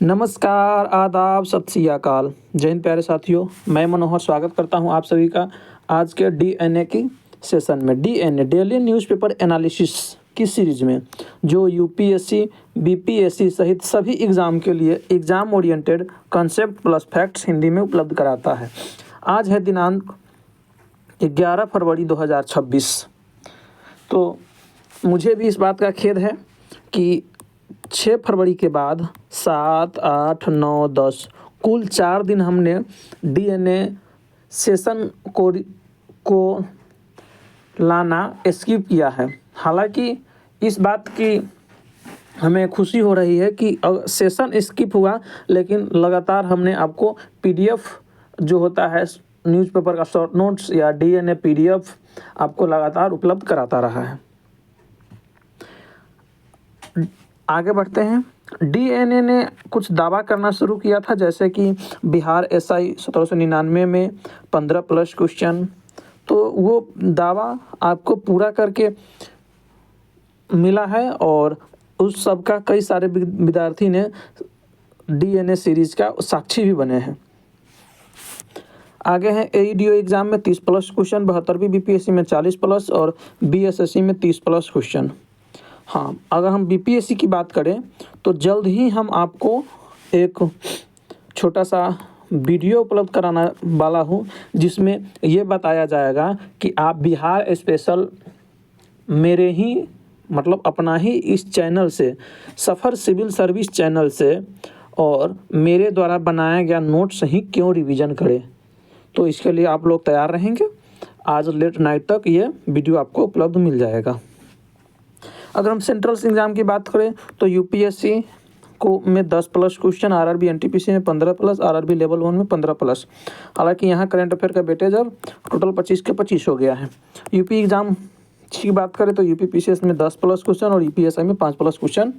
नमस्कार, आदाब, सत श्री अकाल। जय हिंद प्यारे साथियों, मैं मनोहर स्वागत करता हूं आप सभी का आज के डीएनए की सेशन में। डीएनए डेली न्यूज़पेपर एनालिसिस की सीरीज में जो यूपीएससी, बीपीएससी सहित सभी एग्ज़ाम के लिए exam oriented concept plus facts Hindi में उपलब्ध कराता है। आज है दिनांक 11 फरवरी 2026। तो मुझे भी इस बात का खेद है कि 6 फरवरी के बाद 7, 8, 9, 10 कुल 4 दिन हमने डीएनए सेशन को लाना स्किप किया है। हालांकि इस बात की हमें खुशी हो रही है कि सेशन स्किप हुआ, लेकिन लगातार हमने आपको पीडीएफ जो होता है न्यूज़पेपर का शॉर्ट नोट्स या डीएनए पीडीएफ आपको लगातार उपलब्ध कराता रहा है। आगे बढ़ते हैं। डीएनए ने कुछ दावा करना शुरू किया था, जैसे कि बिहार एसआई 1799 में 15 प्लस क्वेश्चन। तो वो दावा आपको पूरा करके मिला है और उस सब का कई सारे विद्यार्थी ने डीएनए सीरीज का साक्षी भी बने हैं। आगे हैं एईडीओ एग्ज़ाम में 30 प्लस क्वेश्चन, 72वीं बीपीएससी में 40 प्लस और बीएसएससी में 30 प्लस क्वेश्चन। हाँ, अगर हम बीपीएससी की बात करें तो जल्द ही हम आपको एक छोटा सा वीडियो उपलब्ध कराने वाला हूँ, जिसमें ये बताया जाएगा कि आप बिहार स्पेशल मेरे ही मतलब अपना ही इस चैनल से, सफ़र सिविल सर्विस चैनल से और मेरे द्वारा बनाया गया नोट्स ही क्यों रिवीजन करें। तो इसके लिए आप लोग तैयार रहेंगे। आज लेट नाइट तक ये वीडियो आपको उपलब्ध मिल जाएगा। अगर हम सेंट्रल एग्ज़ाम की बात करें तो यूपीएससी को में 10 प्लस क्वेश्चन, आरआरबी एनटीपीसी में 15 प्लस, आरआरबी लेवल 1 में 15 प्लस। हालांकि यहाँ करंट अफेयर का वेटेज अब टोटल 25 के 25 हो गया है। यूपी एग्ज़ाम की बात करें तो यूपी पीसीएस में 10 प्लस क्वेश्चन और यूपीएसआई में 5 प्लस क्वेश्चन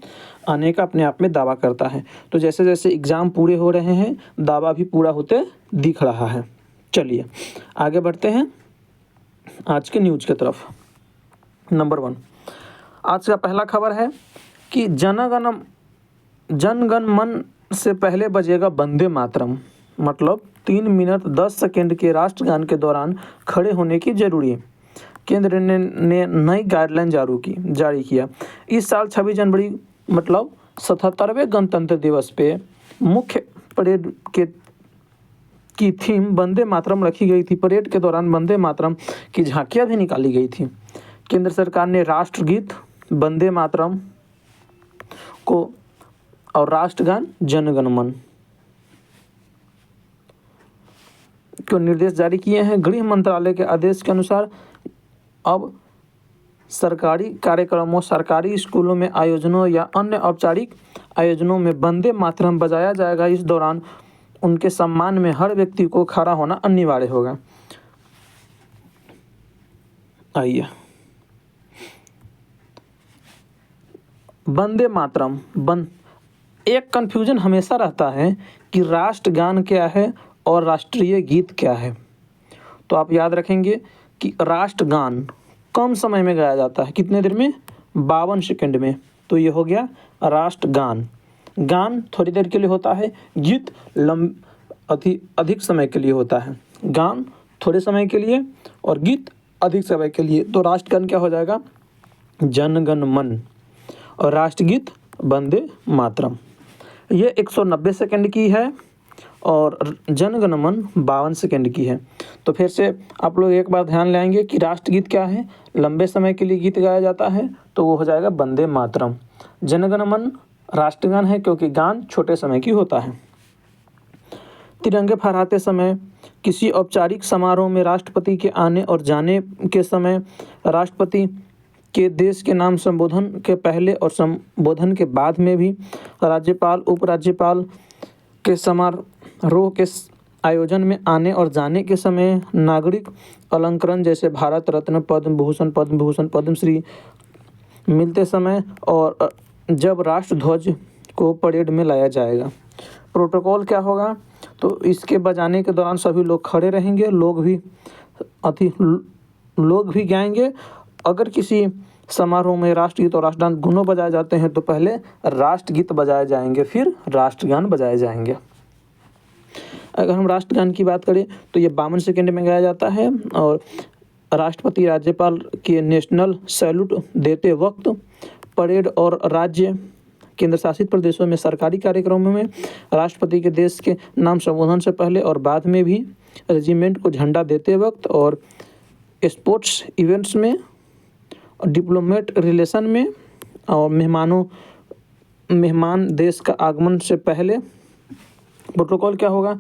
आने का अपने आप में दावा करता है। तो जैसे जैसे एग्ज़ाम पूरे हो रहे हैं, दावा भी पूरा होते दिख रहा है। चलिए आगे बढ़ते हैं आज के न्यूज़ की तरफ। नंबर 1, आज का पहला खबर है कि जनगण मन से पहले बजेगा वंदे मातरम। मतलब 3 मिनट 10 सेकंड के राष्ट्रगान के दौरान खड़े होने की जरूरी। केंद्र ने नई गाइडलाइन जारी किया। इस साल 26 जनवरी मतलब 77वें गणतंत्र दिवस पे मुख्य परेड की थीम वंदे मातरम रखी गई थी। परेड के दौरान वंदे मातरम की झांकियां भी निकाली गई थी। केंद्र सरकार ने राष्ट्रगीत वंदे मातरम को और राष्ट्रगान जनगण मन को निर्देश जारी किए हैं। गृह मंत्रालय के आदेश के अनुसार अब सरकारी कार्यक्रमों, सरकारी स्कूलों में आयोजनों या अन्य औपचारिक आयोजनों में वंदे मातरम बजाया जाएगा। इस दौरान उनके सम्मान में हर व्यक्ति को खड़ा होना अनिवार्य होगा। आइए, वंदे मातरम एक कन्फ्यूजन हमेशा रहता है कि राष्ट्रगान क्या है और राष्ट्रीय गीत क्या है। तो आप याद रखेंगे कि राष्ट्रगान कम समय में गाया जाता है। कितने देर में? 52 सेकंड में। तो ये हो गया राष्ट्रगान। गान थोड़ी देर के लिए होता है, गीत अधिक समय के लिए होता है। गान थोड़े समय के लिए और गीत अधिक समय के लिए। तो राष्ट्रगान क्या हो जाएगा? जनगण मन और राष्ट्रगीत वंदे मातरम। ये 190 सेकंड की है और जनगण मन 52 सेकंड की है। तो फिर से आप लोग एक बार ध्यान लाएंगे कि राष्ट्रगीत क्या है, लंबे समय के लिए गीत गाया जाता है, तो वो हो जाएगा वंदे मातरम। जनगण मन राष्ट्रगान है क्योंकि गान छोटे समय की होता है। तिरंगे फहराते समय, किसी औपचारिक समारोह में राष्ट्रपति के आने और जाने के समय, राष्ट्रपति के देश के नाम संबोधन के पहले और संबोधन के बाद में भी, राज्यपाल उपराज्यपाल के समारोह के आयोजन में आने और जाने के समय, नागरिक अलंकरण जैसे भारत रत्न, पद्म भूषण, पद्मश्री मिलते समय और जब राष्ट्रध्वज को परेड में लाया जाएगा। प्रोटोकॉल क्या होगा? तो इसके बजाने के दौरान सभी लोग खड़े रहेंगे, लोग भी गाएंगे। अगर किसी समारोह में राष्ट्रगीत और राष्ट्रगान दोनों बजाए जाते हैं तो पहले राष्ट्रगीत बजाए जाएंगे, फिर राष्ट्रगान बजाए जाएंगे। अगर हम राष्ट्रगान की बात करें तो ये 52 सेकंड में गाया जाता है और राष्ट्रपति राज्यपाल के नेशनल सैल्यूट देते वक्त, परेड और राज्य केंद्र शासित प्रदेशों में सरकारी कार्यक्रमों में राष्ट्रपति के देश के नाम संबोधन से पहले और बाद में भी रेजिमेंट को झंडा देते वक्त और स्पोर्ट्स इवेंट्स में, डिप्लोमेट रिलेशन में और मेहमान देश का आगमन से पहले प्रोटोकॉल क्या होगा,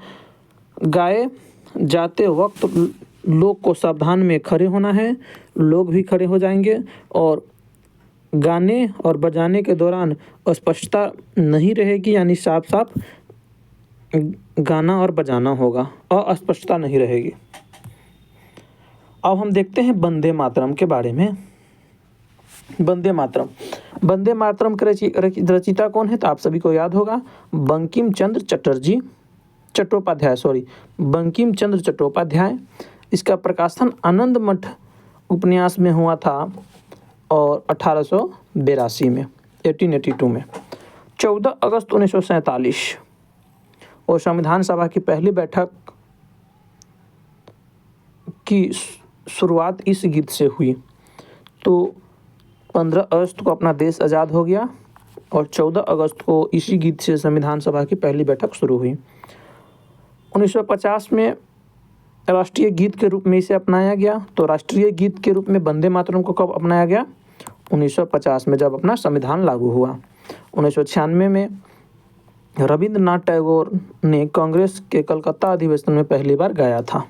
गाए जाते वक्त लोग को सावधान में खड़े होना है, लोग भी खड़े हो जाएंगे और गाने और बजाने के दौरान अस्पष्टता नहीं रहेगी, यानी साफ साफ गाना और बजाना होगा, अस्पष्टता नहीं रहेगी। अब हम देखते हैं वंदे मातरम के बारे में। वंदे मातरम के रचयिता कौन है, तो आप सभी को याद होगा बंकिम चंद्र चट्टोपाध्याय। इसका प्रकाशन आनंद मठ उपन्यास में हुआ था और 1882 में 1882 में 14 अगस्त 1947 और संविधान सभा की पहली बैठक की शुरुआत इस गीत से हुई। तो 15 अगस्त को अपना देश आज़ाद हो गया और 14 अगस्त को इसी गीत से संविधान सभा की पहली बैठक शुरू हुई। 1950 में राष्ट्रीय गीत के रूप में इसे अपनाया गया। तो राष्ट्रीय गीत के रूप में वंदे मातरम को कब अपनाया गया, 1950 में, जब अपना संविधान लागू हुआ। 1996 में रविंद्रनाथ टैगोर ने कांग्रेस के कलकत्ता अधिवेशन में पहली बार गाया था।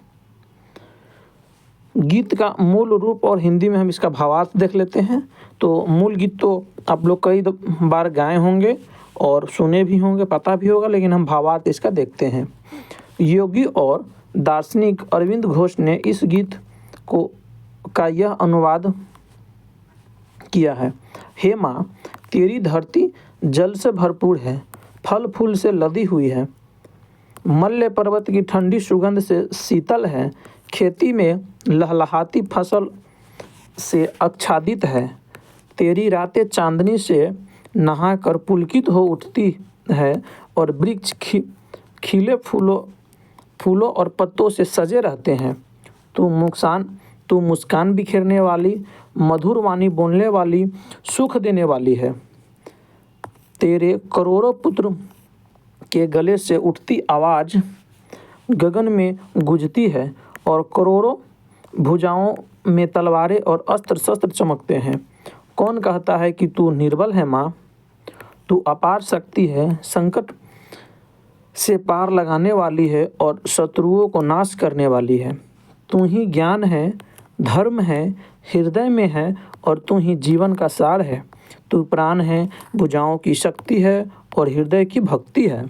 गीत का मूल रूप और हिंदी में हम इसका भावार्थ देख लेते हैं। तो मूल गीत तो आप लोग कई बार गाए होंगे और सुने भी होंगे, पता भी होगा, लेकिन हम भावार्थ इसका देखते हैं। योगी और दार्शनिक अरविंद घोष ने इस गीत का यह अनुवाद किया है। हे माँ, तेरी धरती जल से भरपूर है, फल फूल से लदी हुई है, मल्य पर्वत की ठंडी सुगंध से शीतल है, खेती में लहलहाती फसल से आच्छादित है, तेरी रातें चांदनी से नहाकर पुलकित हो उठती है और वृक्ष खिले फूलों और पत्तों से सजे रहते हैं। तू मुस्कान बिखेरने वाली, मधुर वाणी बोलने वाली, सुख देने वाली है। तेरे करोड़ों पुत्र के गले से उठती आवाज़ गगन में गूंजती है और करोड़ों भुजाओं में तलवारें और अस्त्र शस्त्र चमकते हैं। कौन कहता है कि तू निर्बल है माँ, तू अपार शक्ति है, संकट से पार लगाने वाली है और शत्रुओं को नाश करने वाली है। तू ही ज्ञान है, धर्म है, हृदय में है और तू ही जीवन का सार है। तू प्राण है, भुजाओं की शक्ति है और हृदय की भक्ति है।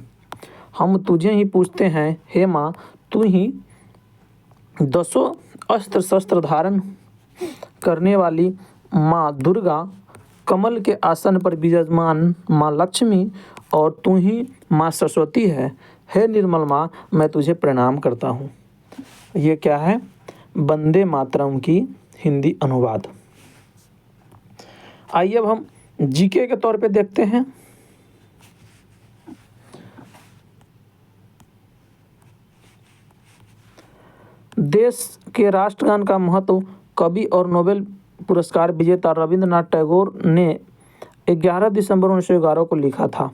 हम तुझे ही पूछते हैं हे माँ, तू ही 10 अस्त्र शस्त्र धारण करने वाली माँ दुर्गा, कमल के आसन पर विराजमान माँ लक्ष्मी और तू ही माँ सरस्वती है। हे निर्मल माँ, मैं तुझे प्रणाम करता हूँ। ये क्या है, वंदे मातरम की हिंदी अनुवाद। आइए अब हम जीके के तौर पे देखते हैं। देश के राष्ट्रगान का महत्व कवि और नोबेल पुरस्कार विजेता रविंद्रनाथ टैगोर ने 11 दिसंबर 1911 को लिखा था।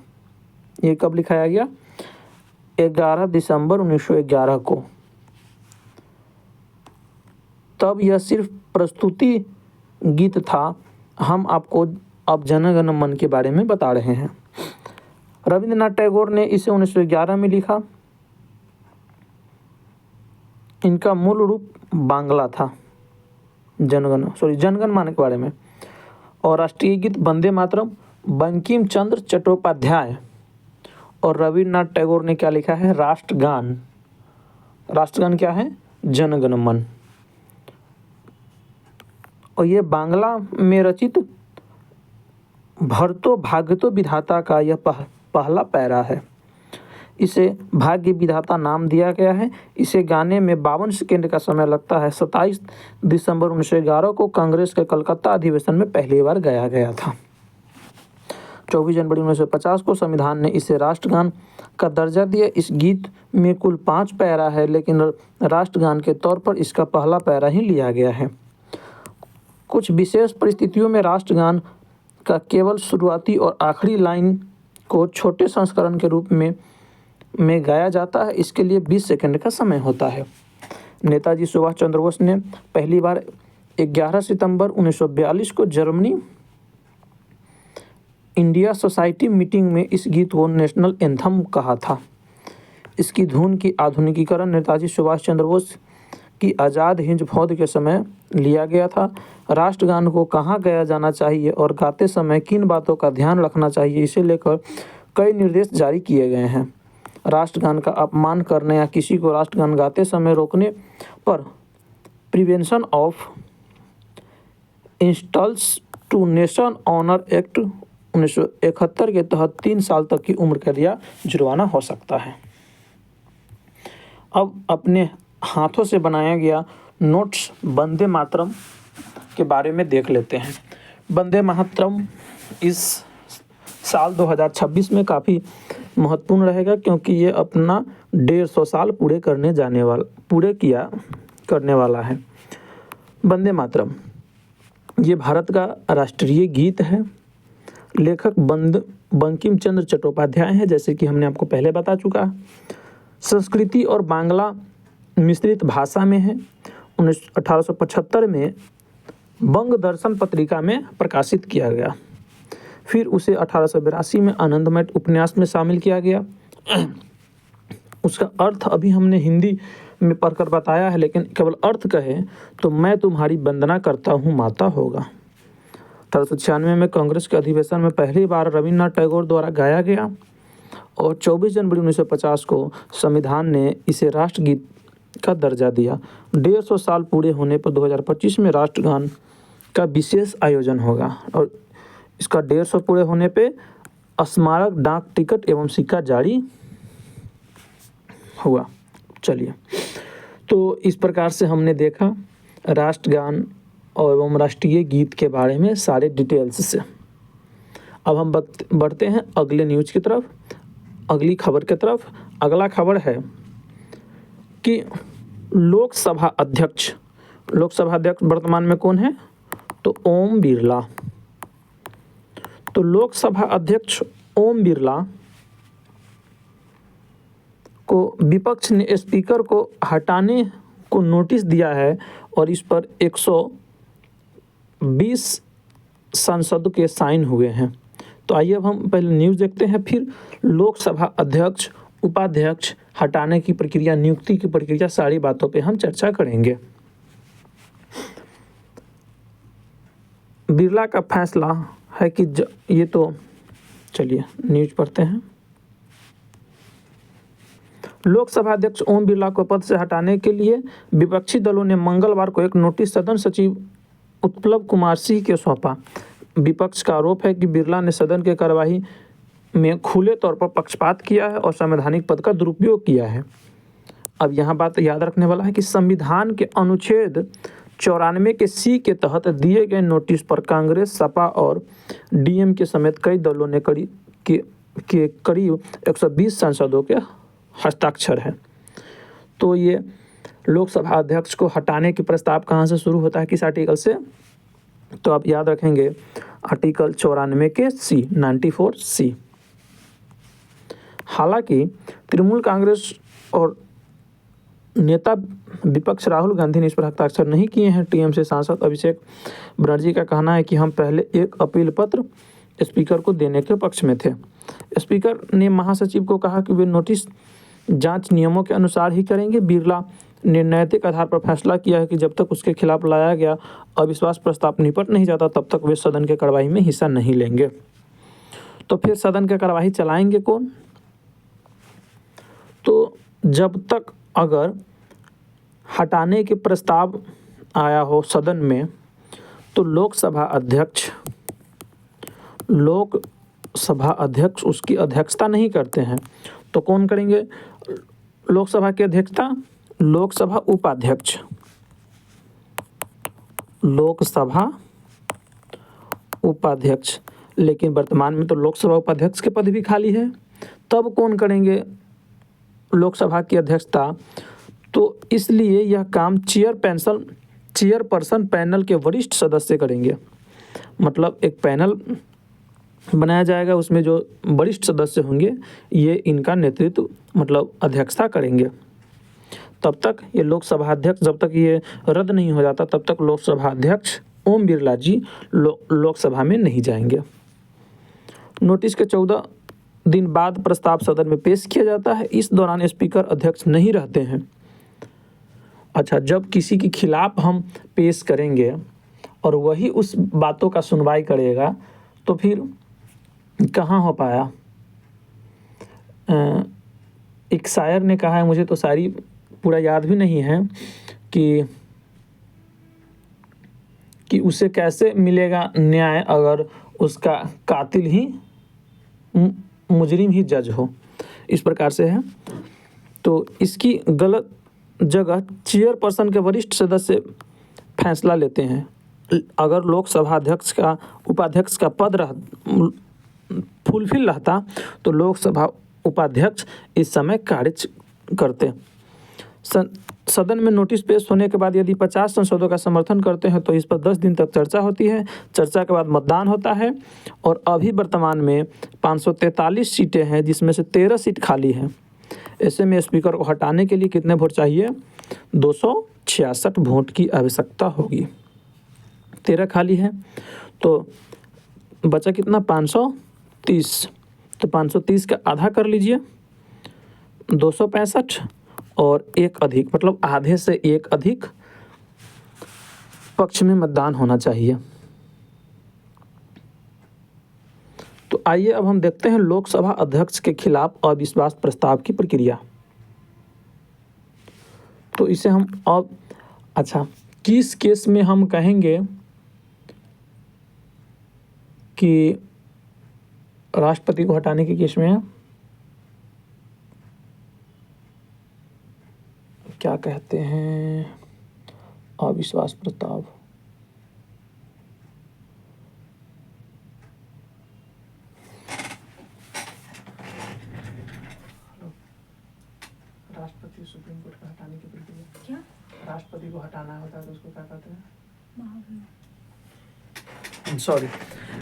ये कब लिखाया गया, 11 दिसंबर 1911 को। तब यह सिर्फ प्रस्तुति गीत था। हम आपको अब जन गण मन के बारे में बता रहे हैं। रविंद्रनाथ टैगोर ने इसे 1911 में लिखा। इनका मूल रूप बांग्ला था, जनगण मन के बारे में। और राष्ट्रीय गीत वंदे मातरम बंकिम चंद्र चट्टोपाध्याय और रविन्द्रनाथ टैगोर ने क्या लिखा है, राष्ट्रगान। राष्ट्रगान क्या है, जनगण मन। और ये बांग्ला में रचित भरतो भागतो विधाता का यह पहला पैरा है। इसे भाग्य विधाता नाम दिया गया है। इसे गाने में 52 सेकेंड का समय लगता है। 27 दिसंबर 1911 को कांग्रेस के कलकत्ता अधिवेशन में पहली बार गाया गया था। 24 जनवरी 1950 को संविधान ने इसे राष्ट्रगान का दर्जा दिया। इस गीत में कुल 5 पैरा है, लेकिन राष्ट्रगान के तौर पर इसका पहला पैरा ही लिया गया है। कुछ विशेष परिस्थितियों में राष्ट्रगान का केवल शुरुआती और आखिरी लाइन को छोटे संस्करण के रूप में गाया जाता है। इसके लिए 20 सेकंड का समय होता है। नेताजी सुभाष चंद्र बोस ने पहली बार 11 सितंबर 1942 को जर्मनी इंडिया सोसाइटी मीटिंग में इस गीत को नेशनल एंथम कहा था। इसकी धुन की आधुनिकीकरण नेताजी सुभाष चंद्र बोस की आज़ाद हिंद फौज के समय लिया गया था। राष्ट्रगान को कहाँ गाया जाना चाहिए और गाते समय किन बातों का ध्यान रखना चाहिए, इसे लेकर कई निर्देश जारी किए गए हैं। राष्ट्रगान का अपमान करने या किसी को राष्ट्रगान गाते समय रोकने पर prevention of insults to nation honour act 1971 के तहत 3 साल तक की उम्र कैद या जुर्माना हो सकता है। अब अपने हाथों से बनाया गया नोट्स वंदे मातरम के बारे में देख लेते हैं। वंदे मातरम इस साल 2026 में काफ़ी महत्वपूर्ण रहेगा, क्योंकि ये अपना 150 साल पूरे करने वाला है। वंदे मातरम ये भारत का राष्ट्रीय गीत है। लेखक बंकिम चंद्र चट्टोपाध्याय हैं, जैसे कि हमने आपको पहले बता चुका। संस्कृति और बांग्ला मिश्रित भाषा में है। 1875 में बंग दर्शन पत्रिका में प्रकाशित किया गया। फिर उसे 1882 में आनंदमठ उपन्यास में शामिल किया गया। उसका अर्थ अभी हमने हिंदी में पढ़कर बताया है, लेकिन केवल अर्थ कहे तो मैं तुम्हारी वंदना करता हूँ माता होगा। 1896 में कांग्रेस के अधिवेशन में पहली बार रविन्द्रनाथ टैगोर द्वारा गाया गया और 24 जनवरी 1950 को संविधान ने इसे राष्ट्रगीत का दर्जा दिया। 150 साल पूरे होने पर 2025 में राष्ट्रगान का विशेष आयोजन होगा और इसका 150 पूरे होने पे स्मारक डाक टिकट एवं सिक्का जारी हुआ। चलिए, तो इस प्रकार से हमने देखा राष्ट्रगान एवं राष्ट्रीय गीत के बारे में सारे डिटेल्स से। अब हम बढ़ते हैं अगले न्यूज़ की तरफ, अगली खबर की तरफ। अगला खबर है कि लोकसभा अध्यक्ष वर्तमान में कौन है, तो ओम बिरला। तो लोकसभा अध्यक्ष ओम बिरला को विपक्ष ने स्पीकर को हटाने को नोटिस दिया है और इस पर 120 सांसदों के साइन हुए हैं। तो आइए अब हम पहले न्यूज़ देखते हैं, फिर लोकसभा अध्यक्ष उपाध्यक्ष हटाने की प्रक्रिया, नियुक्ति की प्रक्रिया, सारी बातों पे हम चर्चा करेंगे। बिरला का फैसला है कि ये तो चलिए न्यूज़ पढ़ते हैं। लोकसभा अध्यक्ष ओम बिरला को पद से हटाने के लिए विपक्षी दलों ने मंगलवार को एक नोटिस सदन सचिव उत्पल कुमार सिंह के सौंपा। विपक्ष का आरोप है कि बिरला ने सदन की कार्यवाही में खुले तौर पर पक्षपात किया है और संवैधानिक पद का दुरुपयोग किया है। अब यहाँ बात याद रखने वाला है कि संविधान के अनुच्छेद 94 के सी के तहत दिए गए नोटिस पर कांग्रेस, सपा और डीएमके समेत कई दलों ने करीब 120 सांसदों के हस्ताक्षर है। तो ये लोकसभा अध्यक्ष को हटाने की प्रस्ताव कहाँ से शुरू होता है, किस आर्टिकल से, तो आप याद रखेंगे आर्टिकल 94 के सी, 94 सी। हालांकि तृणमूल कांग्रेस और नेता विपक्ष राहुल गांधी ने इस पर हस्ताक्षर नहीं किए हैं। टीएमसी सांसद अभिषेक बनर्जी का कहना है कि हम पहले एक अपील पत्र स्पीकर को देने के पक्ष में थे। स्पीकर ने महासचिव को कहा कि वे नोटिस जांच नियमों के अनुसार ही करेंगे। बिरला ने नैतिक आधार पर फैसला किया है कि जब तक उसके खिलाफ लाया गया अविश्वास प्रस्ताव निपट नहीं जाता तब तक वे सदन की कार्यवाही में हिस्सा नहीं लेंगे। तो फिर सदन की कार्यवाही चलाएंगे कौन, तो जब तक अगर हटाने के प्रस्ताव आया हो सदन में तो लोकसभा अध्यक्ष उसकी अध्यक्षता नहीं करते हैं। तो कौन करेंगे लोकसभा की अध्यक्षता? लोकसभा उपाध्यक्ष, लोकसभा उपाध्यक्ष। लेकिन वर्तमान में तो लोकसभा उपाध्यक्ष के पद भी खाली है, तब कौन करेंगे लोकसभा की अध्यक्षता? तो इसलिए यह काम चेयरपर्सन पैनल के वरिष्ठ सदस्य करेंगे। मतलब एक पैनल बनाया जाएगा, उसमें जो वरिष्ठ सदस्य होंगे ये इनका नेतृत्व मतलब अध्यक्षता करेंगे। तब तक ये लोकसभा अध्यक्ष, जब तक ये रद्द नहीं हो जाता तब तक लोकसभा अध्यक्ष ओम बिरला जी लोकसभा में नहीं जाएंगे। नोटिस के 14 दिन बाद प्रस्ताव सदन में पेश किया जाता है। इस दौरान स्पीकर अध्यक्ष नहीं रहते हैं। अच्छा, जब किसी के खिलाफ हम पेश करेंगे और वही उस बातों का सुनवाई करेगा तो फिर कहाँ हो पाया? एक शायर ने कहा है, मुझे तो शायरी पूरा याद भी नहीं है, कि उसे कैसे मिलेगा न्याय अगर उसका कातिल ही मुजरिम ही जज हो। इस प्रकार से है। तो इसकी गलत जगह चेयरपर्सन के वरिष्ठ सदस्य फैसला लेते हैं। अगर लोकसभा अध्यक्ष का उपाध्यक्ष का पद फुलफिल रहता तो लोकसभा उपाध्यक्ष इस समय कार्य करते। सदन में नोटिस पेश होने के बाद यदि 50 संसदों का समर्थन करते हैं तो इस पर 10 दिन तक चर्चा होती है। चर्चा के बाद मतदान होता है और अभी वर्तमान में 543 सीटें हैं, जिसमें से 13 सीट खाली हैं। ऐसे में स्पीकर को हटाने के लिए कितने वोट चाहिए? 266 वोट की आवश्यकता होगी। 13 खाली है तो बचा कितना? 530। तो 530 का आधा कर लीजिए, 265 और एक अधिक, मतलब आधे से एक अधिक पक्ष में मतदान होना चाहिए। तो आइए अब हम देखते हैं लोकसभा अध्यक्ष के खिलाफ अविश्वास प्रस्ताव की प्रक्रिया। तो इसे हम अब किस केस में हम कहेंगे कि राष्ट्रपति को हटाने के केस में है? क्या कहते हैं? अविश्वास प्रस्ताव। राष्ट्रपति सुप्रीम कोर्ट का हटाने की प्रक्रिया क्या? राष्ट्रपति को हटाना होता है तो उसको क्या कहते हैं? सॉरी,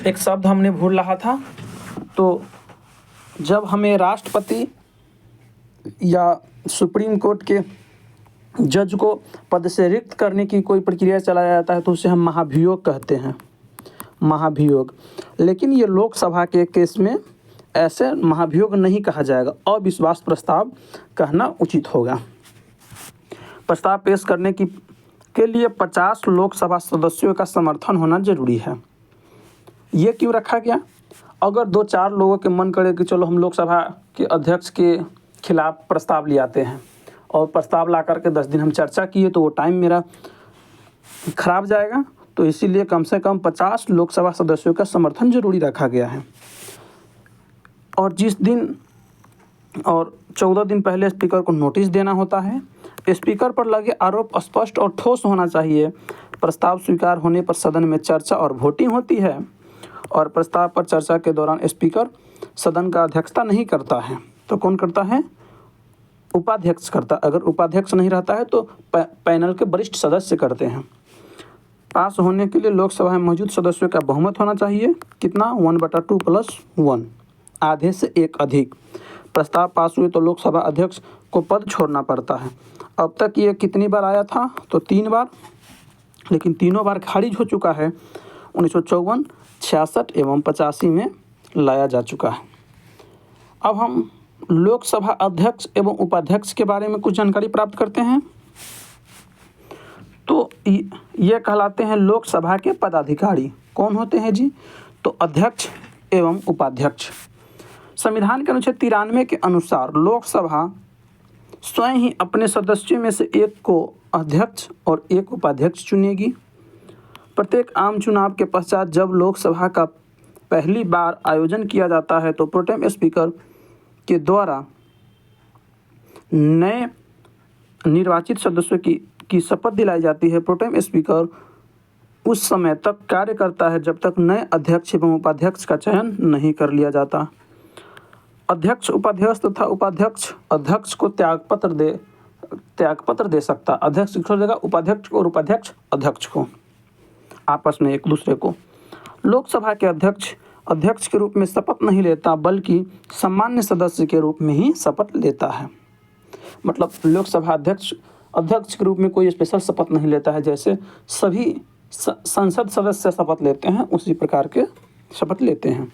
एक शब्द हमने भूल रहा था। तो जब हमें राष्ट्रपति या सुप्रीम कोर्ट के जज को पद से रिक्त करने की कोई प्रक्रिया चलाया जाता है तो उसे हम महाभियोग कहते हैं, महाभियोग। लेकिन ये लोकसभा के केस में ऐसे महाभियोग नहीं कहा जाएगा, अविश्वास प्रस्ताव कहना उचित होगा। प्रस्ताव पेश करने के लिए 50 लोकसभा सदस्यों का समर्थन होना जरूरी है। ये क्यों रखा गया? अगर 2-4 लोगों के मन करे कि चलो हम लोकसभा के अध्यक्ष के खिलाफ प्रस्ताव ले आते हैं और प्रस्ताव ला करके 10 दिन हम चर्चा किए तो वो टाइम मेरा खराब जाएगा, तो इसीलिए कम से कम 50 लोकसभा सदस्यों का समर्थन जरूरी रखा गया है। और जिस दिन और 14 दिन पहले स्पीकर को नोटिस देना होता है। स्पीकर पर लगे आरोप स्पष्ट और ठोस होना चाहिए। प्रस्ताव स्वीकार होने पर सदन में चर्चा और वोटिंग होती है और प्रस्ताव पर चर्चा के दौरान स्पीकर सदन का अध्यक्षता नहीं करता है तो कौन करता है? उपाध्यक्ष करता। अगर उपाध्यक्ष नहीं रहता है तो पैनल के वरिष्ठ सदस्य करते हैं। पास होने के लिए लोकसभा में मौजूद सदस्यों का बहुमत होना चाहिए। कितना? 1/2 + 1, आधे से एक अधिक। प्रस्ताव पास हुए तो लोकसभा अध्यक्ष को पद छोड़ना पड़ता है। अब तक ये कितनी बार आया था? तो 3 बार, लेकिन तीनों बार खारिज हो चुका है। 1954, 66 एवं 85 में लाया जा चुका है। अब हम लोकसभा अध्यक्ष एवं उपाध्यक्ष के बारे में कुछ जानकारी प्राप्त करते हैं। तो ये कहलाते हैं लोकसभा के पदाधिकारी। कौन होते हैं जी? तो अध्यक्ष एवं उपाध्यक्ष। संविधान के अनुच्छेद 93 के अनुसार लोकसभा स्वयं ही अपने सदस्यों में से एक को अध्यक्ष और एक उपाध्यक्ष चुनेगी। प्रत्येक आम चुनाव के पश्चात जब लोकसभा का पहली बार आयोजन किया जाता है तो प्रोटेम स्पीकर के द्वारा नए निर्वाचित सदस्यों की शपथ दिलाई जाती है। प्रोटेम स्पीकर उस समय तक कार्य करता है जब तक नए अध्यक्ष एवं उपाध्यक्ष का चयन नहीं कर लिया जाता। अध्यक्ष, उपाध्यक्ष तथा उपाध्यक्ष अध्यक्ष को त्यागपत्र दे सकता। अध्यक्ष छोड़ देगा उपाध्यक्ष को और उपाध्यक्ष अध्यक्ष को, आपस में एक दूसरे को। लोकसभा के अध्यक्ष के रूप में शपथ नहीं लेता, बल्कि सामान्य सदस्य के रूप में ही शपथ लेता है। मतलब लोकसभा अध्यक्ष के रूप में कोई स्पेशल शपथ नहीं लेता है, जैसे सभी संसद सदस्य शपथ लेते हैं उसी प्रकार के शपथ लेते हैं।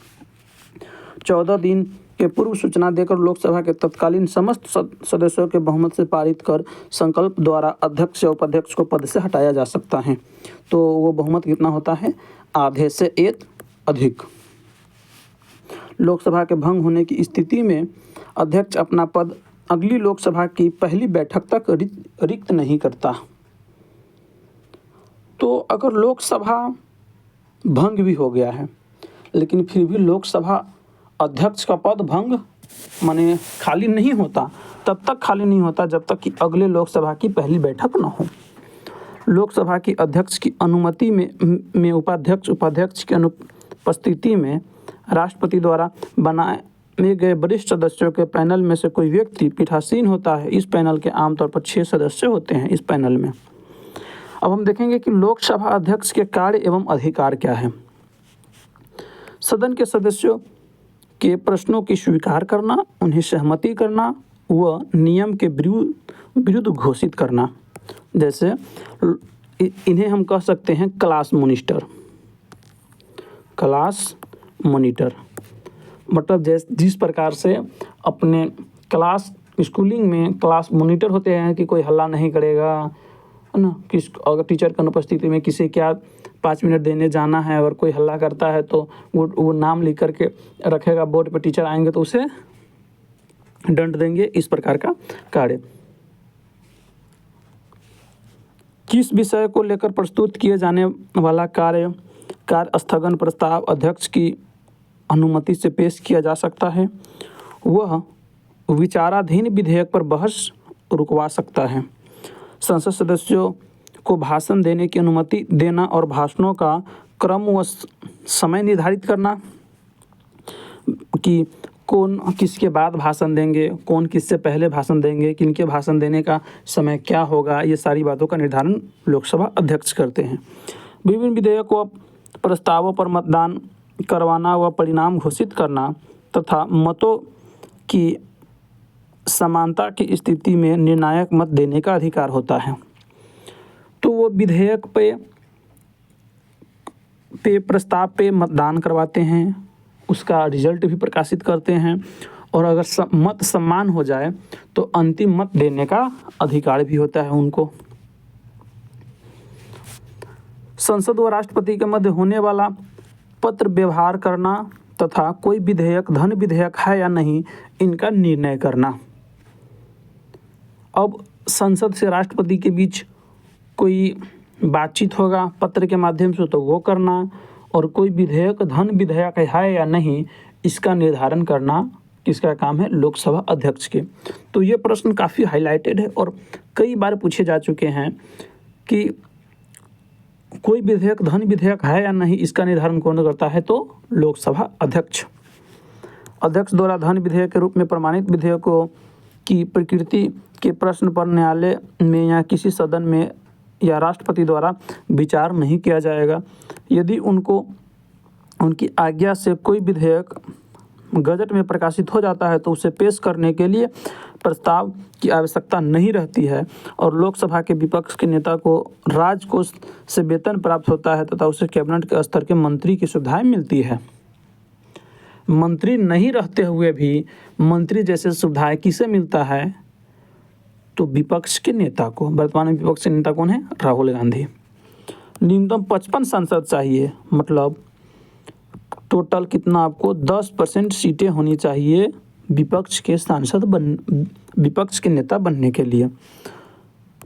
14 दिन के पूर्व सूचना देकर लोकसभा के तत्कालीन समस्त सदस्यों के बहुमत से पारित कर संकल्प द्वारा अध्यक्ष या उपाध्यक्ष को पद से हटाया जा सकता है। तो वो बहुमत कितना होता है? आधे से एक अधिक। लोकसभा के भंग होने की स्थिति में अध्यक्ष अपना पद अगली लोकसभा की पहली बैठक तक रिक्त नहीं करता। तो अगर लोकसभा भंग भी हो गया है, लेकिन फिर भी लोकसभा अध्यक्ष का पद भंग माने खाली नहीं होता, तब तक खाली नहीं होता जब तक कि अगले लोकसभा की पहली बैठक न हो। लोकसभा की अध्यक्ष की अनुमति में उपाध्यक्ष की अनुपस्थिति में राष्ट्रपति द्वारा बनाए गए वरिष्ठ सदस्यों के पैनल में से कोई व्यक्ति पीठासीन होता है। इस पैनल के आमतौर पर 6 सदस्य होते हैं इस पैनल में। अब हम देखेंगे कि लोकसभा अध्यक्ष के कार्य एवं अधिकार क्या है। सदन के सदस्यों के प्रश्नों की स्वीकार करना, उन्हें सहमति करना व नियम के विरुद्ध घोषित करना। जैसे इन्हें हम कह सकते हैं क्लास मॉनिटर। मतलब जिस प्रकार से अपने स्कूलिंग में क्लास मॉनिटर होते हैं कि कोई हल्ला नहीं करेगा, है ना। अगर टीचर की अनुपस्थिति में किसी क्या 5 मिनट देने जाना है और कोई हल्ला करता है तो वो नाम लिख करके रखेगा बोर्ड पे, टीचर आएंगे तो उसे दंड देंगे। इस प्रकार का कार्य। किस विषय को लेकर प्रस्तुत किए जाने वाला कार्य स्थगन प्रस्ताव अध्यक्ष की अनुमति से पेश किया जा सकता है। वह विचाराधीन विधेयक पर बहस रुकवा सकता है। संसद सदस्यों को भाषण देने की अनुमति देना और भाषणों का क्रम व समय निर्धारित करना कि कौन किसके बाद भाषण देंगे, कौन किससे पहले भाषण देंगे, किनके भाषण देने का समय क्या होगा, ये सारी बातों का निर्धारण लोकसभा अध्यक्ष करते हैं। विभिन्न विधेयकों प्रस्तावों पर मतदान करवाना व परिणाम घोषित करना तथा मतों की समानता की स्थिति में निर्णायक मत देने का अधिकार होता है। तो वो विधेयक पे प्रस्ताव पे मतदान करवाते हैं, उसका रिजल्ट भी प्रकाशित करते हैं और अगर मत समान हो जाए तो अंतिम मत देने का अधिकार भी होता है उनको। संसद व राष्ट्रपति के मध्य होने वाला पत्र व्यवहार करना तथा कोई विधेयक धन विधेयक है या नहीं, इनका निर्णय करना। अब संसद से राष्ट्रपति के बीच कोई बातचीत होगा पत्र के माध्यम से, तो वो करना, और कोई विधेयक धन विधेयक है या नहीं, इसका निर्धारण करना किसका काम है? लोकसभा अध्यक्ष के। तो ये प्रश्न काफ़ी हाईलाइटेड है और कई बार पूछे जा चुके हैं कि कोई विधेयक धन विधेयक है या नहीं, इसका निर्धारण कौन करता है? तो लोकसभा अध्यक्ष द्वारा धन विधेयक के रूप में प्रमाणित विधेयकों की प्रकृति के प्रश्न पर न्यायालय में या किसी सदन में या राष्ट्रपति द्वारा विचार नहीं किया जाएगा। यदि उनकी आज्ञा से कोई विधेयक गजट में प्रकाशित हो जाता है तो उसे पेश करने के लिए प्रस्ताव की आवश्यकता नहीं रहती है और लोकसभा के विपक्ष के नेता को राजकोष से वेतन प्राप्त होता है तथा उसे कैबिनेट के स्तर के मंत्री की सुविधाएं मिलती है। मंत्री नहीं रहते हुए भी मंत्री जैसे सुविधाएं किसे मिलता है? तो विपक्ष के नेता को। वर्तमान में विपक्ष के नेता कौन है? राहुल गांधी। न्यूनतम 55 सांसद चाहिए, मतलब टोटल कितना? आपको 10% सीटें होनी चाहिए विपक्ष के नेता बनने के लिए।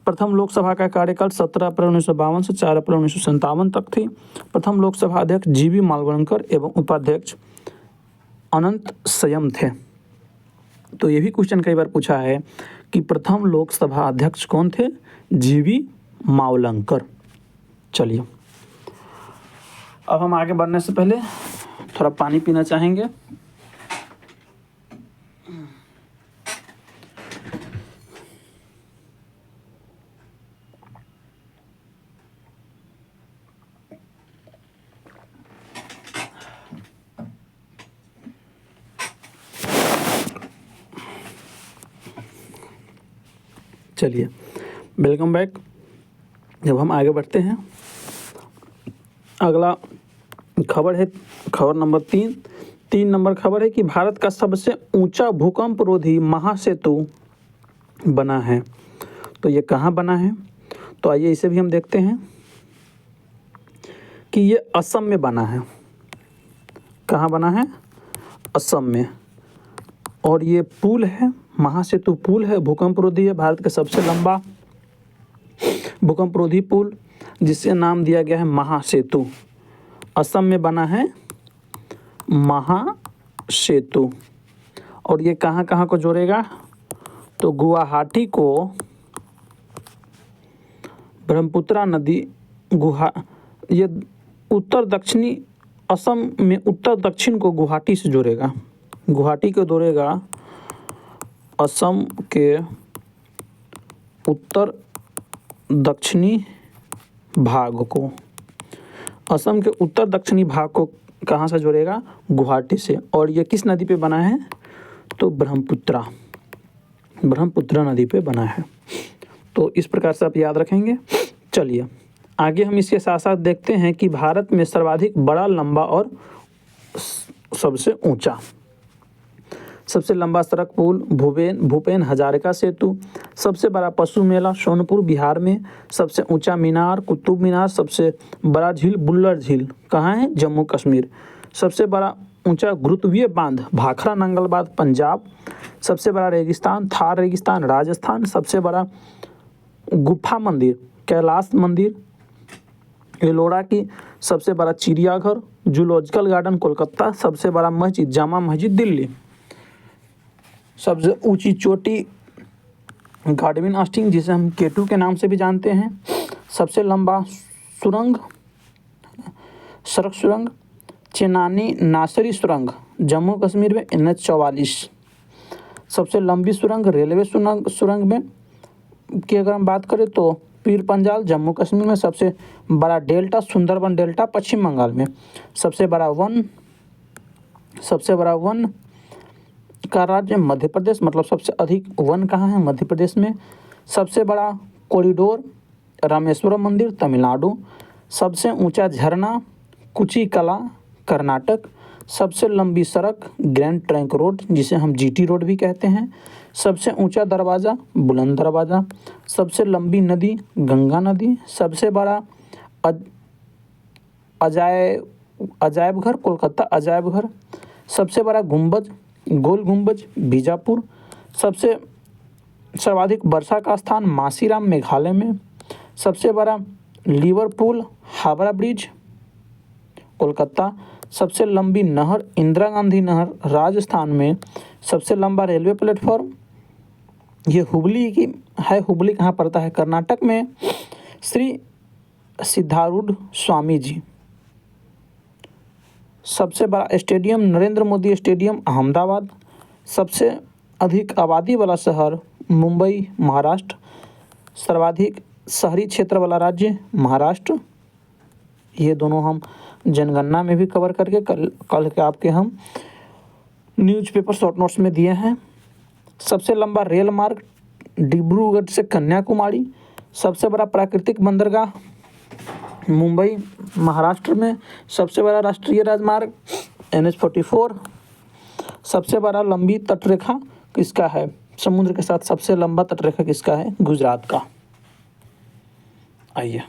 प्रथम लोकसभा का कार्यकाल 17 अप्रैल 1952 से 4 अप्रैल 1957 तक थी। प्रथम लोकसभा अध्यक्ष जीवी मालवणकर एवं उपाध्यक्ष अनंत संयम थे। तो ये भी क्वेश्चन कई बार पूछा है कि प्रथम लोकसभा अध्यक्ष कौन थे? जीवी मावलंकर। चलिए, अब हम आगे बढ़ने से पहले थोड़ा पानी पीना चाहेंगे। चलिए, वेलकम बैक। जब हम आगे बढ़ते हैं, अगला खबर है खबर नंबर 3 नंबर खबर है कि भारत का सबसे ऊंचा भूकंप रोधी महासेतु बना है। तो ये कहाँ बना है? तो आइए इसे भी हम देखते हैं कि ये असम में बना है। कहाँ बना है? असम में। और ये पुल है, महासेतु पुल है, भूकंप रोधी है, भारत का सबसे लंबा भूकंप रोधी पुल, जिससे नाम दिया गया है महासेतु। असम में बना है महासेतु। और ये कहाँ कहाँ को जोड़ेगा? तो गुवाहाटी को ब्रह्मपुत्र नदी ये उत्तर दक्षिणी असम में उत्तर दक्षिण को गुवाहाटी से जोड़ेगा। गुवाहाटी को जोड़ेगा असम के उत्तर दक्षिणी भाग को। असम के उत्तर दक्षिणी भाग को कहाँ से जोड़ेगा? गुवाहाटी से। और ये किस नदी पे बना है? तो ब्रह्मपुत्र नदी पे बना है। तो इस प्रकार से आप याद रखेंगे। चलिए आगे हम इसके साथ साथ देखते हैं कि भारत में सर्वाधिक बड़ा, लंबा और सबसे ऊंचा। सबसे लंबा सड़क पुल भूपेन हजारिका सेतु। सबसे बड़ा पशु मेला सोनपुर बिहार में। सबसे ऊंचा मीनार कुतुब मीनार। सबसे बड़ा झील बुल्लर झील कहाँ है? जम्मू कश्मीर। सबसे बड़ा ऊंचा गुरुत्वीय बांध भाखड़ा नंगल बांध पंजाब। सबसे बड़ा रेगिस्तान थार रेगिस्तान राजस्थान। सबसे बड़ा गुफा मंदिर कैलाश मंदिर एलोरा की। सबसे बड़ा चिड़ियाघर जूलॉजिकल गार्डन कोलकाता। सबसे बड़ा मस्जिद जामा मस्जिद दिल्ली। सबसे ऊंची चोटी गाडविन ऑस्टिन, जिसे हम K2 के नाम से भी जानते हैं। सबसे लंबा सड़क सुरंग चेनानी नासरी सुरंग जम्मू कश्मीर में NH-44। सबसे लंबी सुरंग रेलवे सुरंग में की अगर हम बात करें तो पीर पंजाल जम्मू कश्मीर में। सबसे बड़ा डेल्टा सुंदरबन डेल्टा पश्चिम बंगाल में। सबसे बड़ा वन का राज्य मध्य प्रदेश, मतलब सबसे अधिक वन कहाँ है? मध्य प्रदेश में। सबसे बड़ा कॉरिडोर रामेश्वरम मंदिर तमिलनाडु। सबसे ऊंचा झरना कुचिकला कर्नाटक। सबसे लंबी सड़क ग्रैंड ट्रंक रोड, जिसे हम GT रोड भी कहते हैं। सबसे ऊंचा दरवाज़ा बुलंद दरवाज़ा। सबसे लंबी नदी गंगा नदी। सबसे बड़ा अजायब घर कोलकाता अजायब घर। सबसे बड़ा गुंबद गोल गुंबज बीजापुर। सबसे सर्वाधिक वर्षा का स्थान मासीराम मेघालय में। सबसे बड़ा लिवरपूल हावड़ा ब्रिज कोलकाता। सबसे लंबी नहर इंदिरा गांधी नहर राजस्थान में। सबसे लंबा रेलवे प्लेटफॉर्म ये हुबली की है। हुबली कहाँ पड़ता है? कर्नाटक में। श्री सिद्धारूढ़ स्वामी जी। सबसे बड़ा स्टेडियम नरेंद्र मोदी स्टेडियम अहमदाबाद। सबसे अधिक आबादी वाला शहर मुंबई महाराष्ट्र। सर्वाधिक शहरी क्षेत्र वाला राज्य महाराष्ट्र। ये दोनों हम जनगणना में भी कवर करके कल के आपके हम न्यूज़पेपर शॉर्ट नोट्स में दिए हैं। सबसे लंबा रेल मार्ग डिब्रूगढ़ से कन्याकुमारी। सबसे बड़ा प्राकृतिक बंदरगाह मुंबई महाराष्ट्र में। सबसे बड़ा राष्ट्रीय राजमार्ग NH-44। सबसे बड़ा लंबी तटरेखा किसका है? समुद्र के साथ सबसे लंबा तटरेखा किसका है? गुजरात का। आइए,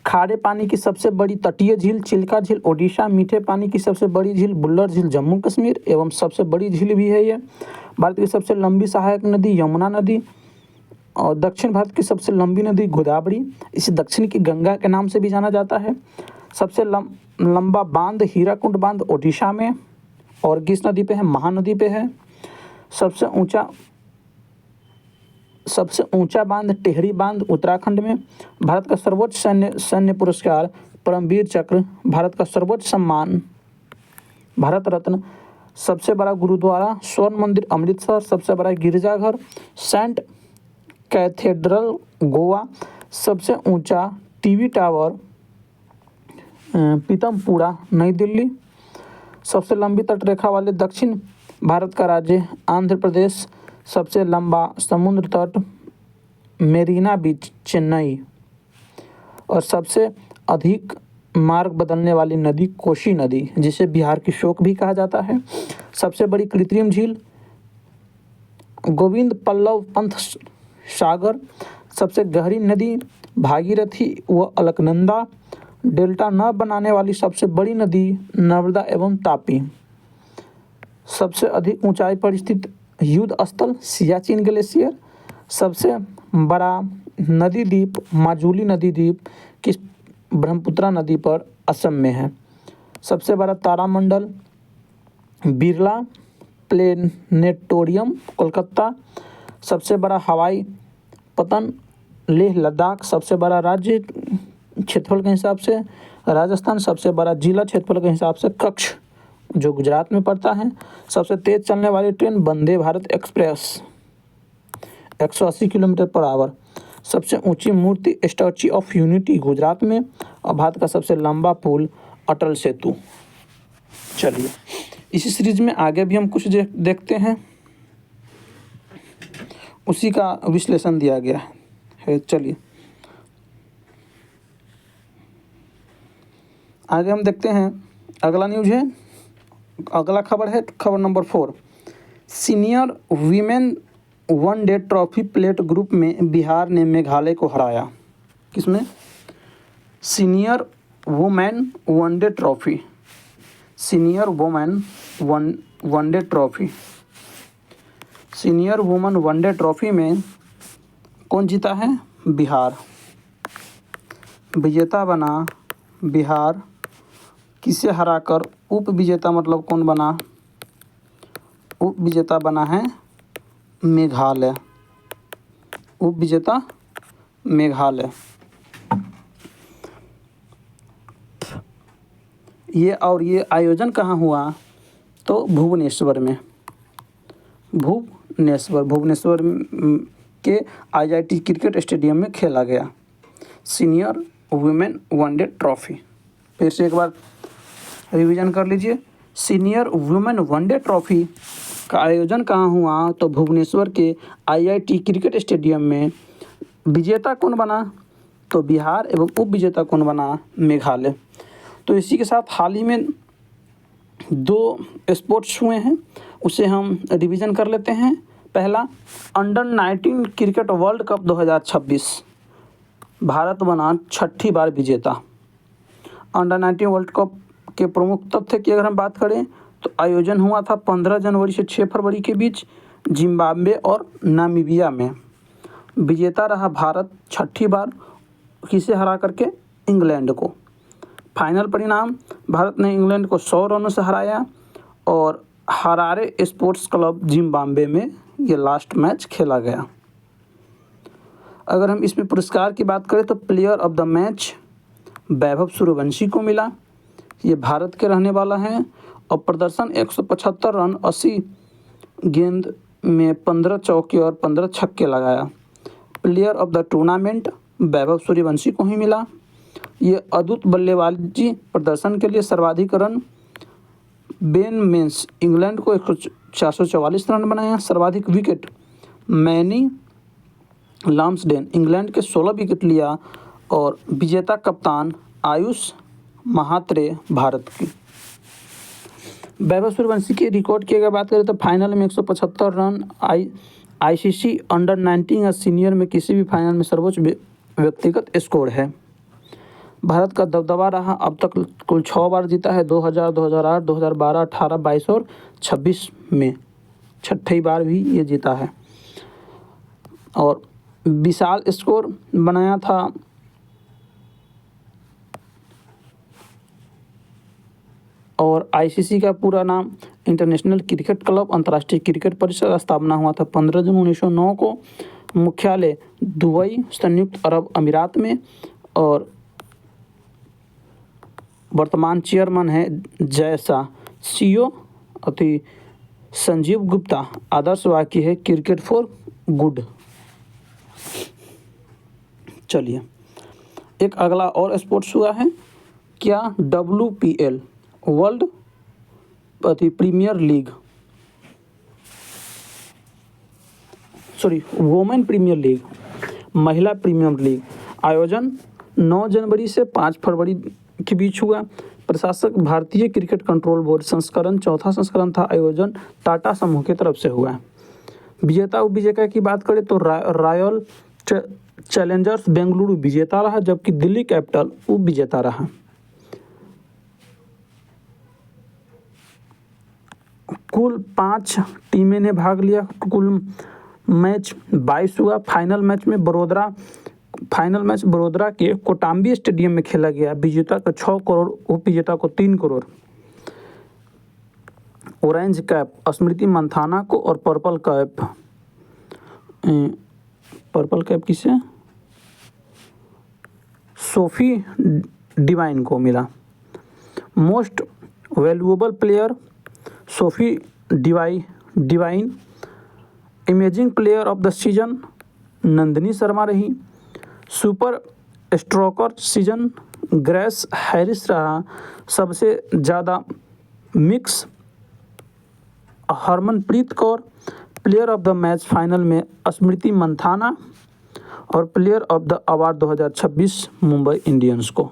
खारे पानी की सबसे बड़ी तटीय झील चिल्का झील ओडिशा। मीठे पानी की सबसे बड़ी झील बुल्लर झील जम्मू कश्मीर एवं सबसे बड़ी झील भी है ये। भारत की सबसे लंबी सहायक नदी यमुना नदी। और दक्षिण भारत की सबसे लंबी नदी गोदावरी, इसे दक्षिण की गंगा के नाम से भी जाना जाता है। सबसे लंबा बांध हीराकुंड बांध ओडिशा में। और किस नदी पे है? महानदी पे है। सबसे ऊंचा बांध टिहरी बांध उत्तराखंड में। भारत का सर्वोच्च सैन्य पुरस्कार परमवीर चक्र। भारत का सर्वोच्च सम्मान भारत रत्न। सबसे बड़ा गुरुद्वारा स्वर्ण मंदिर अमृतसर। सबसे बड़ा गिरजाघर सेंट कैथेड्रल गोवा। सबसे ऊंचा टीवी टावर पीतमपुरा नई दिल्ली। सबसे लंबी तटरेखा वाले दक्षिण भारत का राज्य आंध्र प्रदेश। सबसे लंबा समुद्र तट मेरीना बीच चेन्नई। और सबसे अधिक मार्ग बदलने वाली नदी कोसी नदी, जिसे बिहार की शोक भी कहा जाता है। सबसे बड़ी कृत्रिम झील गोविंद पल्लव पंत सागर। सबसे गहरी नदी भागीरथी व अलकनंदा। डेल्टा न बनाने वाली सबसे बड़ी नदी नर्मदा एवं तापी। सबसे अधिक ऊंचाई पर स्थित युद्ध स्थल सियाचिन ग्लेशियर। सबसे बड़ा नदी द्वीप माजुली नदी द्वीप किस ब्रह्मपुत्रा नदी पर असम में है। सबसे बड़ा तारामंडल बिरला प्लेनेटोरियम कोलकाता। सबसे बड़ा हवाई पतन लेह लद्दाख। सबसे बड़ा राज्य क्षेत्रफल के हिसाब से राजस्थान। सबसे बड़ा जिला क्षेत्रफल के हिसाब से कच्छ जो गुजरात में पड़ता है। सबसे तेज चलने वाली train Vande Bharat express 180 kilometre per hour. सबसे ऊंची मूर्ति स्टैच्यू ऑफ यूनिटी गुजरात में। और भारत का सबसे लंबा पुल अटल सेतु। चलिए इसी सीरीज में आगे भी हम कुछ देखते हैं, उसी का विश्लेषण दिया गया है। चलिए आगे हम देखते हैं। अगला न्यूज़ है, अगला खबर है खबर number 4। Senior women one day trophy plate group में बिहार ने मेघालय को हराया। किसमें? Senior women one day trophy. Senior women one day trophy. Senior women one day trophy में कौन जीता है? बिहार। विजेता बना बिहार। किसे हराकर? उप विजेता मतलब कौन बना? उप विजेता बना है मेघालय। उप विजेता मेघालय। ये आयोजन कहाँ हुआ? तो भुवनेश्वर में। भुवनेश्वर के IIT क्रिकेट स्टेडियम में खेला गया सीनियर वुमेन वनडे ट्रॉफी। फिर से एक बार रिवीजन कर लीजिए। सीनियर वुमेन वनडे ट्रॉफी का आयोजन कहाँ हुआ? तो भुवनेश्वर के IIT क्रिकेट स्टेडियम में। विजेता कौन बना? तो बिहार। एवं उप विजेता कौन बना? मेघालय। तो इसी के साथ हाल ही में 2 स्पोर्ट्स हुए हैं, उसे हम रिवीजन कर लेते हैं। पहला under 19 cricket world cup 2026। Bharat बना 6ठी बार विजेता। अंडर 19 वर्ल्ड कप के प्रमुख तथ्य की अगर हम बात करें तो आयोजन हुआ था 15 जनवरी से 6 फरवरी के बीच जिम्बाब्वे और नामीबिया में। विजेता रहा भारत 6ठी बार। किसे हरा करके? इंग्लैंड को। फाइनल परिणाम भारत ने इंग्लैंड को 100 रनों से हराया और हरारे स्पोर्ट्स क्लब जिम्बाब्वे में ये लास्ट मैच खेला गया। अगर हम इसमें पुरस्कार की बात करें तो player of the match Vaibhav Suryavanshi को मिला। ये भारत के रहने वाला है और प्रदर्शन 175 रन 80 गेंद में 15 चौके और 15 छक्के लगाया। Player of the tournament Vaibhav Suryavanshi को ही मिला। ये अद्भुत बल्लेबाजी प्रदर्शन के लिए सर्वाधिक रन बेन मेंस इंग्लैंड को 444 रन बनाया। सर्वाधिक विकेट मैनी लाम्सडेन इंग्लैंड के 16 विकेट लिया। और विजेता कप्तान आयुष महात्रे भारत की। वैभव सूर्यवंशी के रिकॉर्ड की अगर बात करें तो फाइनल में 175 रन ICC अंडर 19 या सीनियर में किसी भी फाइनल में सर्वोच्च व्यक्तिगत स्कोर है। भारत का दबदबा रहा अब तक कुल 6 बार जीता है। 2000, 2008, 2012, 18, 22 और 26 में 6ठी बार भी ये जीता है। और विशाल स्कोर बनाया था और ICC का पूरा नाम इंटरनेशनल क्रिकेट क्लब अंतर्राष्ट्रीय क्रिकेट परिषद का स्थापना हुआ था 15 जून 1909 को। मुख्यालय दुबई संयुक्त अरब अमीरात में। और वर्तमान चेयरमैन है जय शाह। सीईओ अति संजीव गुप्ता। आदर्श वाक्य है क्रिकेट फॉर गुड। चलिए एक अगला और स्पोर्ट्स हुआ है क्या, WPL world premier league, women premier league, महिला प्रीमियर लीग। आयोजन 9 जनवरी से 5 फरवरी के बीच हुआ। प्रशासक भारतीय क्रिकेट कंट्रोल बोर्ड। संस्करण 4था संस्करण था। आयोजन टाटा समूह की तरफ से हुआ। विजेता उपविजेता की बात करें तो रॉयल चैलेंजर्स बेंगलुरु विजेता रहा, जबकि दिल्ली कैपिटल उपविजेता रहा। कुल 5 टीमें ने भाग लिया। कुल मैच 22 हुआ। फाइनल मैच बड़ोदरा के कोटाम्बी स्टेडियम में खेला गया। विजेता को 6 करोड़, उपविजेता को 3 करोड़। ऑरेंज कैप स्मृति मंथाना को और पर्पल कैप किसे, सोफी डिवाइन को मिला। Most valuable player Sophie Devine. Imaging player of the season Nandini Sharma रही। सुपर स्ट्रोकर सीजन ग्रेस हैरिस रहा। सबसे ज़्यादा mix Harmanpreet Kaur. Player of the match final में स्मृति मंथाना। और player of the award 2026 Mumbai Indians को।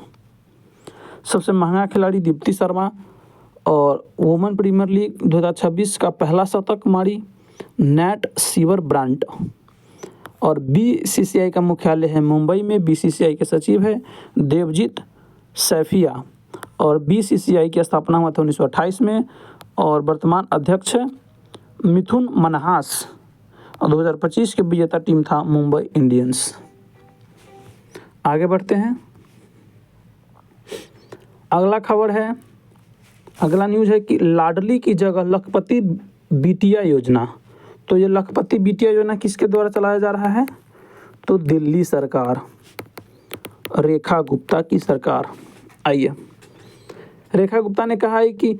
सबसे महंगा खिलाड़ी दीप्ति शर्मा। और वुमेन प्रीमियर लीग 2026 का पहला शतक मारी नैट सीवर ब्रांट। और BCCI का मुख्यालय है मुंबई में। BCCI के सचिव है देवजीत सैफिया। और BCCI की स्थापना हुआ था 1928 में। और वर्तमान अध्यक्ष है मिथुन मनहास। और 2025 के विजेता टीम था मुंबई इंडियंस। आगे बढ़ते हैं। अगला न्यूज़ है कि लाडली की जगह लखपति बिटिया योजना। तो ये लखपति बिटिया योजना किसके द्वारा चलाया जा रहा है, तो दिल्ली सरकार, रेखा गुप्ता की सरकार। आइए, रेखा गुप्ता ने कहा है कि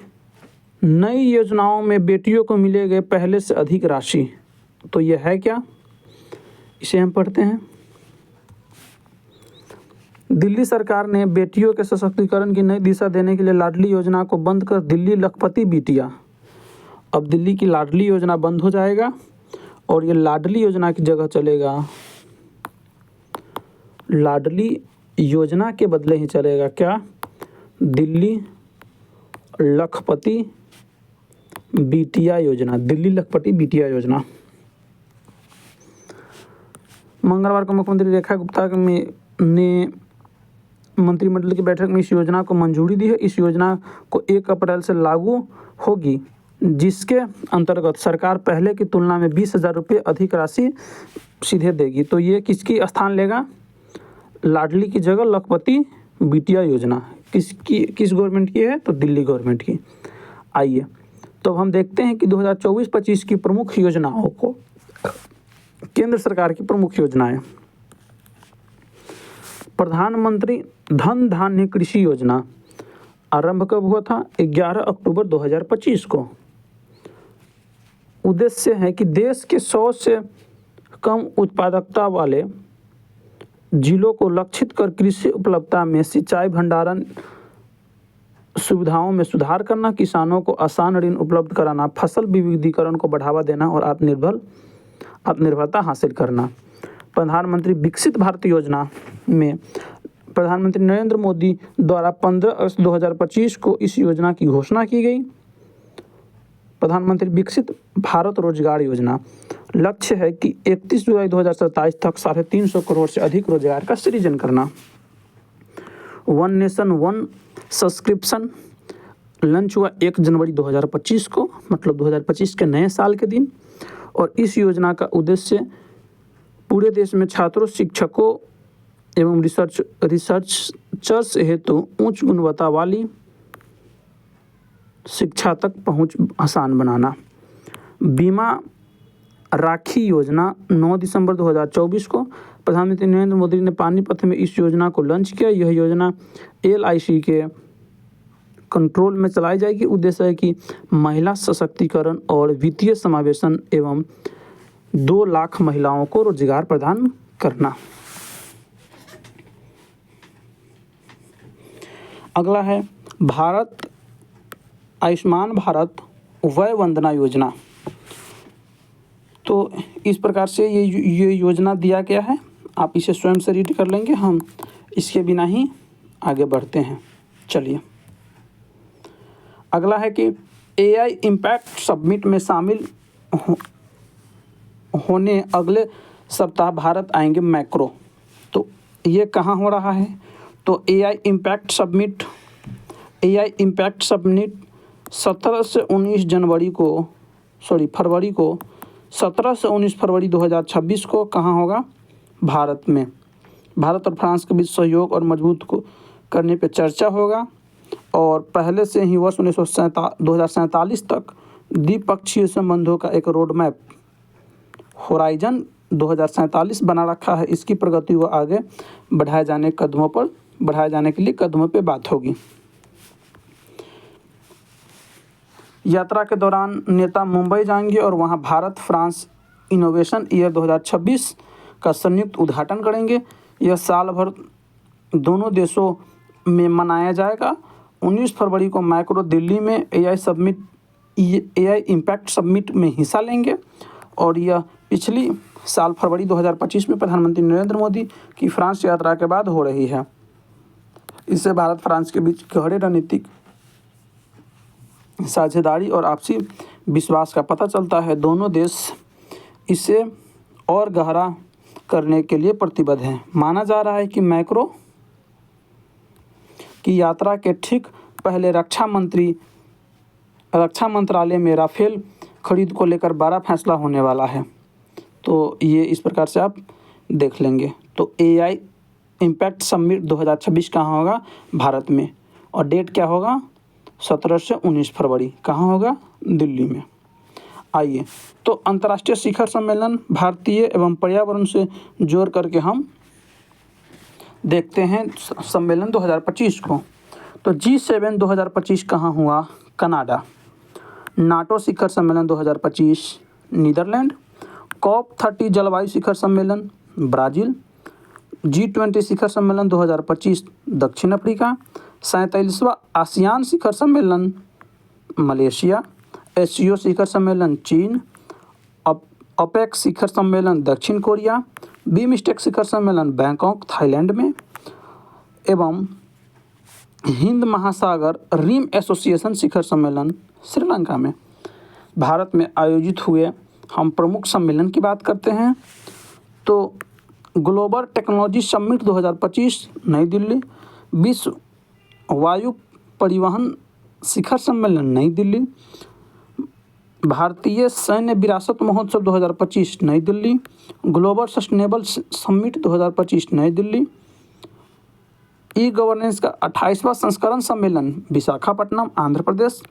नई योजनाओं में बेटियों को मिलेगी पहले से अधिक राशि। तो यह है क्या, इसे हम पढ़ते हैं। दिल्ली सरकार ने बेटियों के सशक्तिकरण की नई दिशा देने के लिए लाडली योजना को बंद कर दिल्ली लखपति बिटिया, अब दिल्ली की लाडली योजना बंद हो जाएगा और ये लाडली योजना की जगह चलेगा, लाडली योजना के बदले ही चलेगा क्या, दिल्ली लखपति बिटिया योजना। दिल्ली लखपति बिटिया योजना। मंगलवार को मुख्यमंत्री रेखा गुप्ता ने मंत्रिमंडल की बैठक में इस योजना को मंजूरी दी है। इस योजना को 1 अप्रैल से लागू होगी, जिसके अंतर्गत सरकार पहले की तुलना में 20,000 रुपये अधिक राशि सीधे देगी। तो ये किसकी स्थान लेगा, लाडली की जगह लखपति बिटिया योजना। किस गवर्नमेंट की है, तो दिल्ली गवर्नमेंट की। आइए तो हम देखते हैं कि 2024-25 की प्रमुख योजनाओं को, केंद्र सरकार की प्रमुख योजनाएं। प्रधानमंत्री धन धान्य कृषि योजना आरंभ कब हुआ था, 11 अक्टूबर 2025 को। उद्देश्य है कि देश के 100 से कम उत्पादकता वाले जिलों को लक्षित कर कृषि उपलब्धता में, सिंचाई भंडारण सुविधाओं में सुधार करना, किसानों को आसान ऋण उपलब्ध कराना, फसल विविधीकरण को बढ़ावा देना और आत्मनिर्भरता हासिल करना। प्रधानमंत्री विकसित भारत योजना में प्रधानमंत्री नरेंद्र मोदी द्वारा 15 अगस्त 2025 को इस योजना की घोषणा की गई। प्रधानमंत्री विकसित भारत रोजगार योजना, लक्ष्य है कि 31 जुलाई 2027 तक 350 करोड़ से अधिक रोजगार का सृजन करना। One nation one subscription launch हुआ 1 जनवरी 2025 को, मतलब 2025 के नए साल के दिन। और इस योजना का उद्देश्य पूरे देश में छात्रों, शिक्षकों एवं रिसर्चर्स हेतु उच्च गुणवत्ता वाली शिक्षा तक पहुंच आसान बनाना। बीमा राखी योजना 9 दिसंबर 2024 को प्रधानमंत्री नरेंद्र मोदी ने पानीपत में इस योजना को लॉन्च किया। यह योजना LIC के कंट्रोल में चलाई जाएगी। उद्देश्य है कि महिला सशक्तिकरण और वित्तीय समावेशन एवं 2 लाख महिलाओं को रोजगार प्रदान करना। अगला है भारत आयुष्मान भारत वय वंदना योजना। तो इस प्रकार से ये योजना दिया गया है, आप इसे स्वयं से रीड कर लेंगे, हम इसके बिना ही आगे बढ़ते हैं। चलिए अगला है कि AI इम्पैक्ट समिट में शामिल होने अगले सप्ताह भारत आएंगे मैक्रो। तो ये कहाँ हो रहा है? तो AI इम्पैक्ट समिट 17 से 19 फरवरी को 17 से 19 फरवरी 2026 को कहाँ होगा? भारत में। भारत और फ्रांस के बीच सहयोग और मजबूत को करने पर चर्चा होगा और पहले से ही वर्ष 2047 तक द्विपक्षीय संबंधों का एक रोड मैप होराइजन 2047 बना रखा है। इसकी प्रगति व आगे बढ़ाए जाने के लिए कदमों पे बात होगी। यात्रा के दौरान नेता मुंबई जाएंगे और वहां भारत फ्रांस इनोवेशन ईयर 2026 का संयुक्त उद्घाटन करेंगे। यह साल भर दोनों देशों में मनाया जाएगा। 19 फरवरी को मैक्रो दिल्ली में AI इम्पैक्ट समिट में हिस्सा लेंगे और यह पिछली साल फरवरी 2025 में प्रधानमंत्री नरेंद्र मोदी की फ्रांस यात्रा के बाद हो रही है। इससे भारत फ्रांस के बीच गहरे रणनीतिक साझेदारी और आपसी विश्वास का पता चलता है। दोनों देश इसे और गहरा करने के लिए प्रतिबद्ध हैं। माना जा रहा है कि मैक्रो की यात्रा के ठीक पहले रक्षा मंत्रालय में राफेल खरीद को लेकर बड़ा फैसला होने वाला है। तो ये इस प्रकार से आप देख लेंगे। तो AI इम्पैक्ट समिट 2026 कहाँ होगा? भारत में। और डेट क्या होगा? 17 से 19 फरवरी। कहाँ होगा? दिल्ली में। आइए तो अंतर्राष्ट्रीय शिखर सम्मेलन भारतीय एवं पर्यावरण से जोड़ करके हम देखते हैं सम्मेलन 2025 को। तो G7 2025 कहाँ हुआ? कनाडा। नाटो शिखर सम्मेलन 2025 नीदरलैंड। COP30 जलवायु शिखर सम्मेलन ब्राज़ील। G20 शिखर सम्मेलन 2025 दक्षिण अफ्रीका। 47वां आसियान शिखर सम्मेलन मलेशिया। SCO शिखर सम्मेलन चीन। OPEC शिखर सम्मेलन दक्षिण कोरिया। BIMSTEC शिखर सम्मेलन बैंकॉक थाईलैंड में एवं हिंद महासागर रिम एसोसिएशन शिखर सम्मेलन श्रीलंका में। भारत में आयोजित हुए हम प्रमुख सम्मेलन की बात करते हैं तो ग्लोबल टेक्नोलॉजी समिट 2025 नई दिल्ली। विश्व वायु परिवहन शिखर सम्मेलन नई दिल्ली। भारतीय सैन्य विरासत महोत्सव 2025 नई दिल्ली। ग्लोबल सस्टेनेबल समिट 2025 नई दिल्ली। गवर्नेंस का 28वां संस्करण सम्मेलन विशाखापट्टनम आंध्र प्रदेश।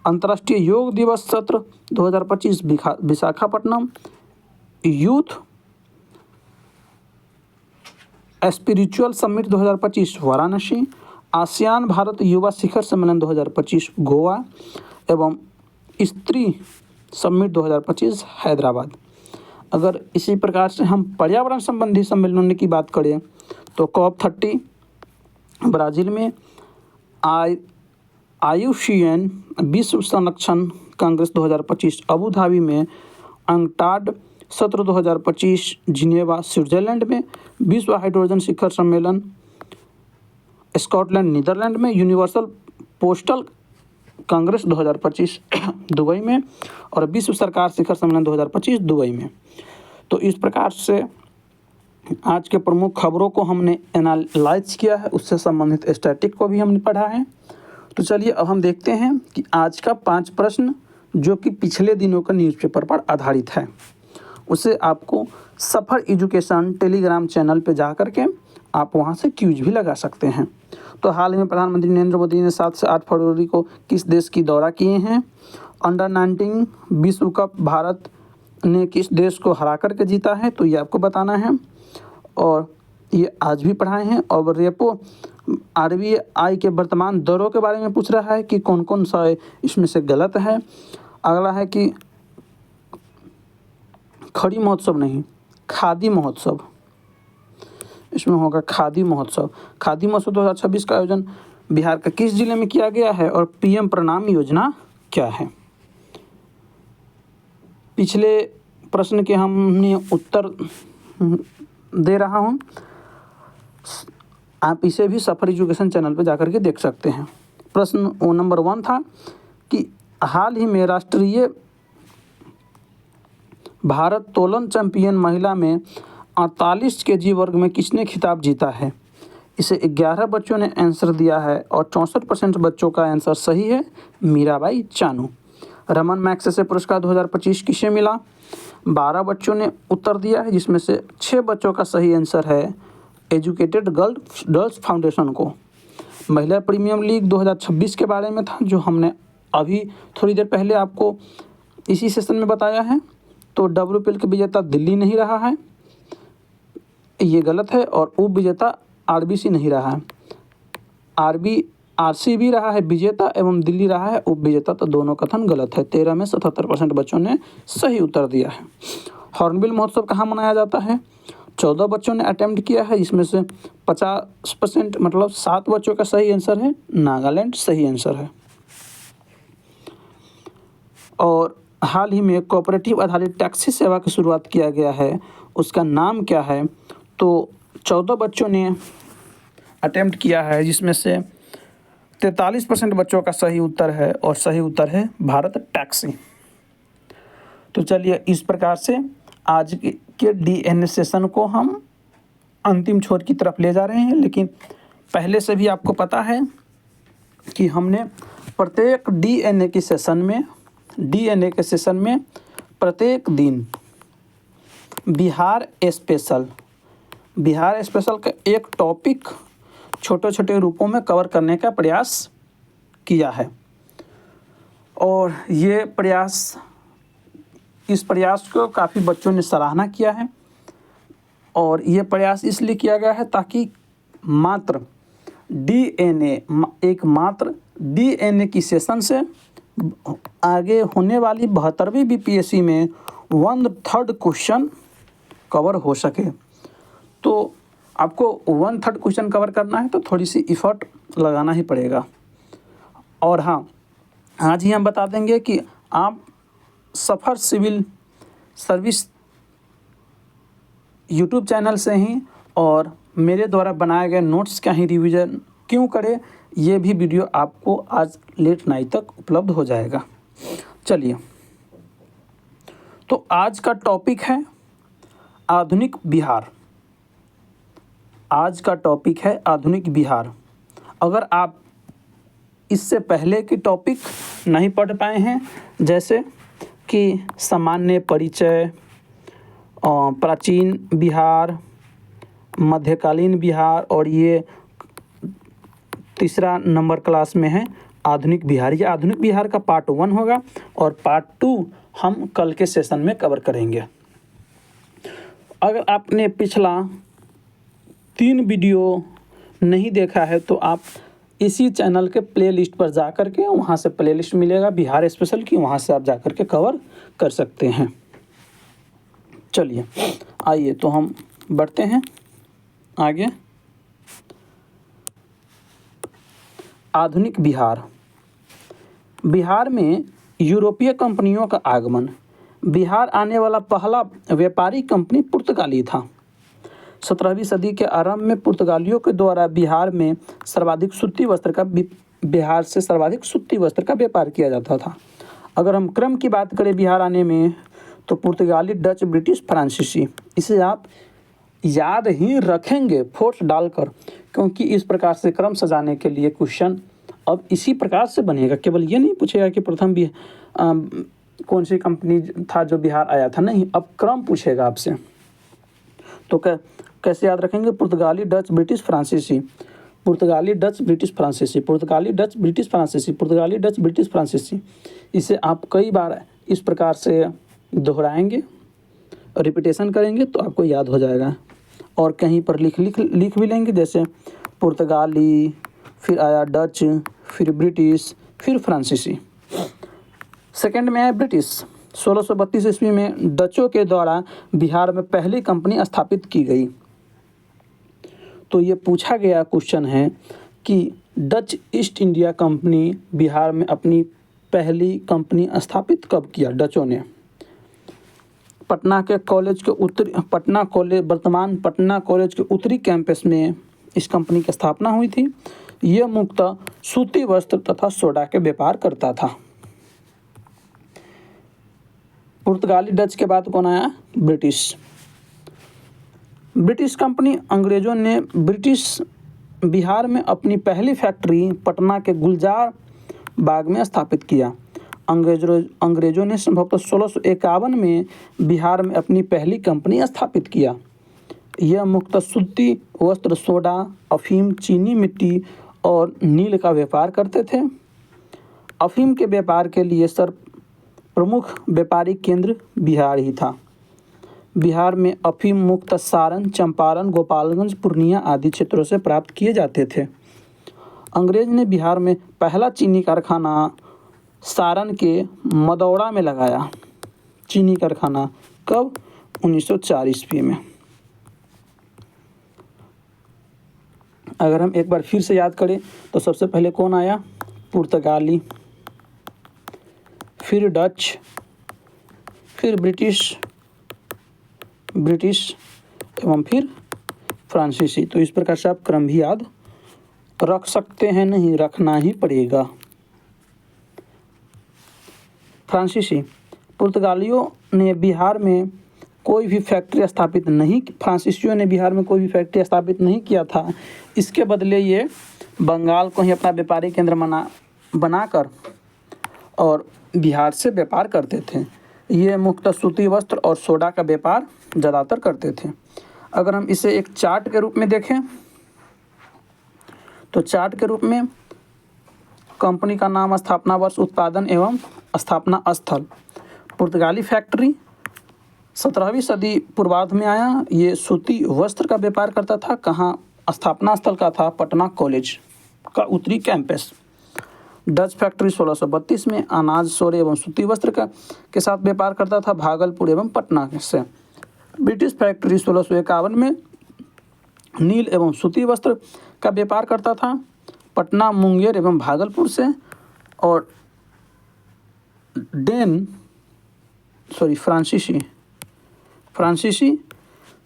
अंतर्राष्ट्रीय योग दिवस सत्र 2025 Visakhapatnam. Youth spiritual summit 2025 Varanasi. ASEAN Bharat युवा शिखर सम्मेलन 2025 गोवा एवं स्त्री समिट 2025 हैदराबाद। अगर इसी प्रकार से हम पर्यावरण संबंधी सम्मेलनों की बात करें तो COP30 ब्राज़ील में। IUCN विश्व संरक्षण कांग्रेस 2025 अबू धाबी में। अंकटाड सत्र 2025 जिनेवा स्विट्जरलैंड में। विश्व हाइड्रोजन शिखर सम्मेलन स्कॉटलैंड नीदरलैंड में। यूनिवर्सल पोस्टल कांग्रेस 2025 दुबई में और विश्व सरकार शिखर सम्मेलन 2025 दुबई में। तो इस प्रकार से आज के प्रमुख खबरों को हमने एनालाइज किया है, उससे संबंधित स्टैटिक को भी हमने पढ़ा है। तो चलिए अब हम देखते हैं कि आज का 5 प्रश्न जो कि पिछले दिनों का न्यूज़पेपर पर आधारित है, उसे आपको सफर एजुकेशन टेलीग्राम चैनल पे जा कर के आप वहाँ से क्यूज भी लगा सकते हैं। तो हाल ही में प्रधानमंत्री नरेंद्र मोदी ने 7 से 8 फरवरी को किस देश की दौरा किए हैं? अंडर 19 विश्व कप भारत ने किस देश को हरा करके जीता है? तो ये आपको बताना है और ये आज भी पढ़ाए हैं। और रेपो RBI के वर्तमान दरों के बारे में पूछ रहा है कि कौन कौन सा इसमें से गलत है। अगला है कि खड़ी महोत्सव नहीं, खादी महोत्सव, इसमें होगा खादी महोत्सव। खादी महोत्सव 2026 का आयोजन बिहार का किस जिले में किया गया है और PM प्रणाम योजना क्या है? पिछले प्रश्न के हमने उत्तर दे रहा हूँ, आप इसे भी सफर एजुकेशन चैनल पर जाकर के देख सकते हैं। प्रश्न नंबर 1 था कि हाल ही में राष्ट्रीय भारत तोलन चैंपियन महिला में 48 kg वर्ग में किसने खिताब जीता है? इसे 11 बच्चों ने आंसर दिया है और 64% बच्चों का आंसर सही है, मीराबाई चानू। रमन मैग्सेसे पुरस्कार 2025 किसे मिला? 12 बच्चों ने उत्तर दिया है, जिसमें से 6 बच्चों का सही आंसर है एजुकेटेड गर्ल्स फाउंडेशन को। महिला प्रीमियम लीग 2026 के बारे में था, जो हमने अभी थोड़ी देर पहले आपको इसी सेशन में बताया है। तो WPL के विजेता दिल्ली नहीं रहा है, ये गलत है, और उप विजेता RBC नहीं रहा है। RCB रहा है विजेता एवं दिल्ली रहा है उप विजेता, तो दोनों कथन गलत है। 13 में 77% बच्चों ने सही उत्तर दिया है। हॉर्नबिल महोत्सव कहाँ मनाया जाता है? 14 बच्चों ने अटेम्प्ट किया है, जिसमें से 50% मतलब 7 बच्चों का सही आंसर है नागालैंड, सही आंसर है। और हाल ही में कोऑपरेटिव आधारित टैक्सी सेवा की शुरुआत किया गया है, उसका नाम क्या है? तो 14 बच्चों ने अटेम्प्ट किया है, जिसमें से 43% बच्चों का सही उत्तर है और सही उत्तर है भारत टैक्सी। तो चलिए इस प्रकार से आज के DNA सेशन को हम अंतिम छोर की तरफ ले जा रहे हैं, लेकिन पहले से भी आपको पता है कि हमने प्रत्येक DNA के सेशन में प्रत्येक दिन बिहार स्पेशल का एक टॉपिक छोटे छोटे रूपों में कवर करने का प्रयास किया है। और इस प्रयास को काफ़ी बच्चों ने सराहना किया है, और ये प्रयास इसलिए किया गया है ताकि मात्र DNA की सेशन से आगे होने वाली 72वीं BPSC में 1/3 क्वेश्चन कवर हो सके। तो आपको 1/3 क्वेश्चन कवर करना है तो थोड़ी सी इफ़र्ट लगाना ही पड़ेगा। और हाँ, आज ही हम बता देंगे कि आप सफ़र सिविल सर्विस यूट्यूब चैनल से ही और मेरे द्वारा बनाए गए नोट्स का ही रिवीजन क्यों करें, ये भी वीडियो आपको आज लेट नाइट तक उपलब्ध हो जाएगा। चलिए, तो आज का टॉपिक है आधुनिक बिहार। आज का टॉपिक है आधुनिक बिहार। अगर आप इससे पहले के टॉपिक नहीं पढ़ पाए हैं, जैसे कि सामान्य परिचय, प्राचीन बिहार, मध्यकालीन बिहार, और ये तीसरा नंबर क्लास में है आधुनिक बिहार। ये आधुनिक बिहार का पार्ट 1 होगा और पार्ट 2 हम कल के सेशन में कवर करेंगे। अगर आपने पिछला 3 वीडियो नहीं देखा है तो आप इसी चैनल के प्लेलिस्ट पर जा कर के, वहाँ से प्लेलिस्ट मिलेगा बिहार स्पेशल की, वहाँ से आप जा कर के कवर कर सकते हैं। चलिए आइए तो हम बढ़ते हैं आगे। आधुनिक बिहार। बिहार में यूरोपीय कंपनियों का आगमन। बिहार आने वाला पहला व्यापारी कंपनी पुर्तगाली था। 17वीं सदी के आरंभ में पुर्तगालियों के द्वारा बिहार से सर्वाधिक सूती वस्त्र का व्यापार किया जाता था। अगर हम क्रम की बात करें बिहार आने में, तो पुर्तगाली, डच, ब्रिटिश, फ्रांसीसी, इसे आप याद ही रखेंगे फोर्स डालकर, क्योंकि इस प्रकार से क्रम सजाने के लिए क्वेश्चन अब इसी प्रकार से बनेगा। केवल ये नहीं पूछेगा कि प्रथम भी कौन सी कंपनी था जो बिहार आया था, नहीं, अब क्रम पूछेगा आपसे। तो कैसे याद रखेंगे? पुर्तगाली, डच, ब्रिटिश, फ्रांसीसी। पुर्तगाली, डच, ब्रिटिश, फ्रांसीसी, पुर्तगाली, डच, ब्रिटिश, फ्रांसीसी, पुर्तगाली, डच, ब्रिटिश, फ्रांसीसी। इसे आप कई बार इस प्रकार से दोहराएंगे, रिपीटेशन करेंगे तो आपको याद हो जाएगा। और कहीं पर लिख भी लेंगे, जैसे पुर्तगाली, फिर आया डच, फिर ब्रिटिश, फिर फ्रांसीसी। सेकंड में है ब्रिटिश। 1632 ईस्वी में डचों के द्वारा बिहार में पहली कंपनी स्थापित की गई। तो ये पूछा गया क्वेश्चन है कि Dutch east India company Bihar में अपनी पहली कंपनी स्थापित कब किया डचों ने। पटना कॉलेज के उत्तरी कैंपस में इस कंपनी की स्थापना हुई थी। यह मुख्यतः सूती वस्त्र तथा सोडा के व्यापार करता था। पुर्तगाली, डच के बाद कौन आया? ब्रिटिश। ब्रिटिश कंपनी अंग्रेजों ने बिहार में अपनी पहली फैक्ट्री पटना के गुलजार बाग में स्थापित किया। अंग्रेजों ने संभवतः 1651 में बिहार में अपनी पहली कंपनी स्थापित किया। यह मुख्यतः सूती वस्त्र, सोडा, अफीम, चीनी मिट्टी और नील का व्यापार करते थे। अफीम के व्यापार के लिए प्रमुख व्यापारिक केंद्र बिहार ही था। बिहार में अफीम मुख्यतः सारण, चंपारण, गोपालगंज, पूर्णिया आदि क्षेत्रों से प्राप्त किए जाते थे। अंग्रेज ने बिहार में पहला चीनी कारखाना सारण के मदौड़ा में लगाया। चीनी कारखाना कब? 1904 ईस्वी में। अगर हम एक बार फिर से याद करें तो सबसे पहले कौन आया? पुर्तगाली, फिर डच, फिर ब्रिटिश एवं फिर फ्रांसीसी। तो इस प्रकार से आप क्रम भी याद रख सकते हैं, नहीं रखना ही पड़ेगा। फ्रांसीसी, पुर्तगालियों ने बिहार में कोई भी फैक्ट्री स्थापित नहीं किया था। इसके बदले ये बंगाल को ही अपना व्यापारिक केंद्र बनाकर और बिहार से व्यापार करते थे। ये मुख्यतः सूती वस्त्र और सोडा का व्यापार ज़्यादातर करते थे। अगर हम इसे एक चार्ट के रूप में देखें तो चार्ट के रूप में कंपनी का नाम, स्थापना वर्ष, उत्पादन एवं स्थापना स्थल। पुर्तगाली फैक्ट्री 17वीं सदी पूर्वार्ध में आया। ये सूती वस्त्र का व्यापार करता था। कहाँ स्थापना स्थल का था? पटना कॉलेज का उत्तरी कैंपस। डच फैक्ट्री 1632 में अनाज, सोरे एवं सूती वस्त्र के साथ व्यापार करता था, भागलपुर एवं पटना से। ब्रिटिश फैक्ट्री 1651 में नील एवं सूती वस्त्र का व्यापार करता था, पटना, मुंगेर एवं भागलपुर से। और फ्रांसीसी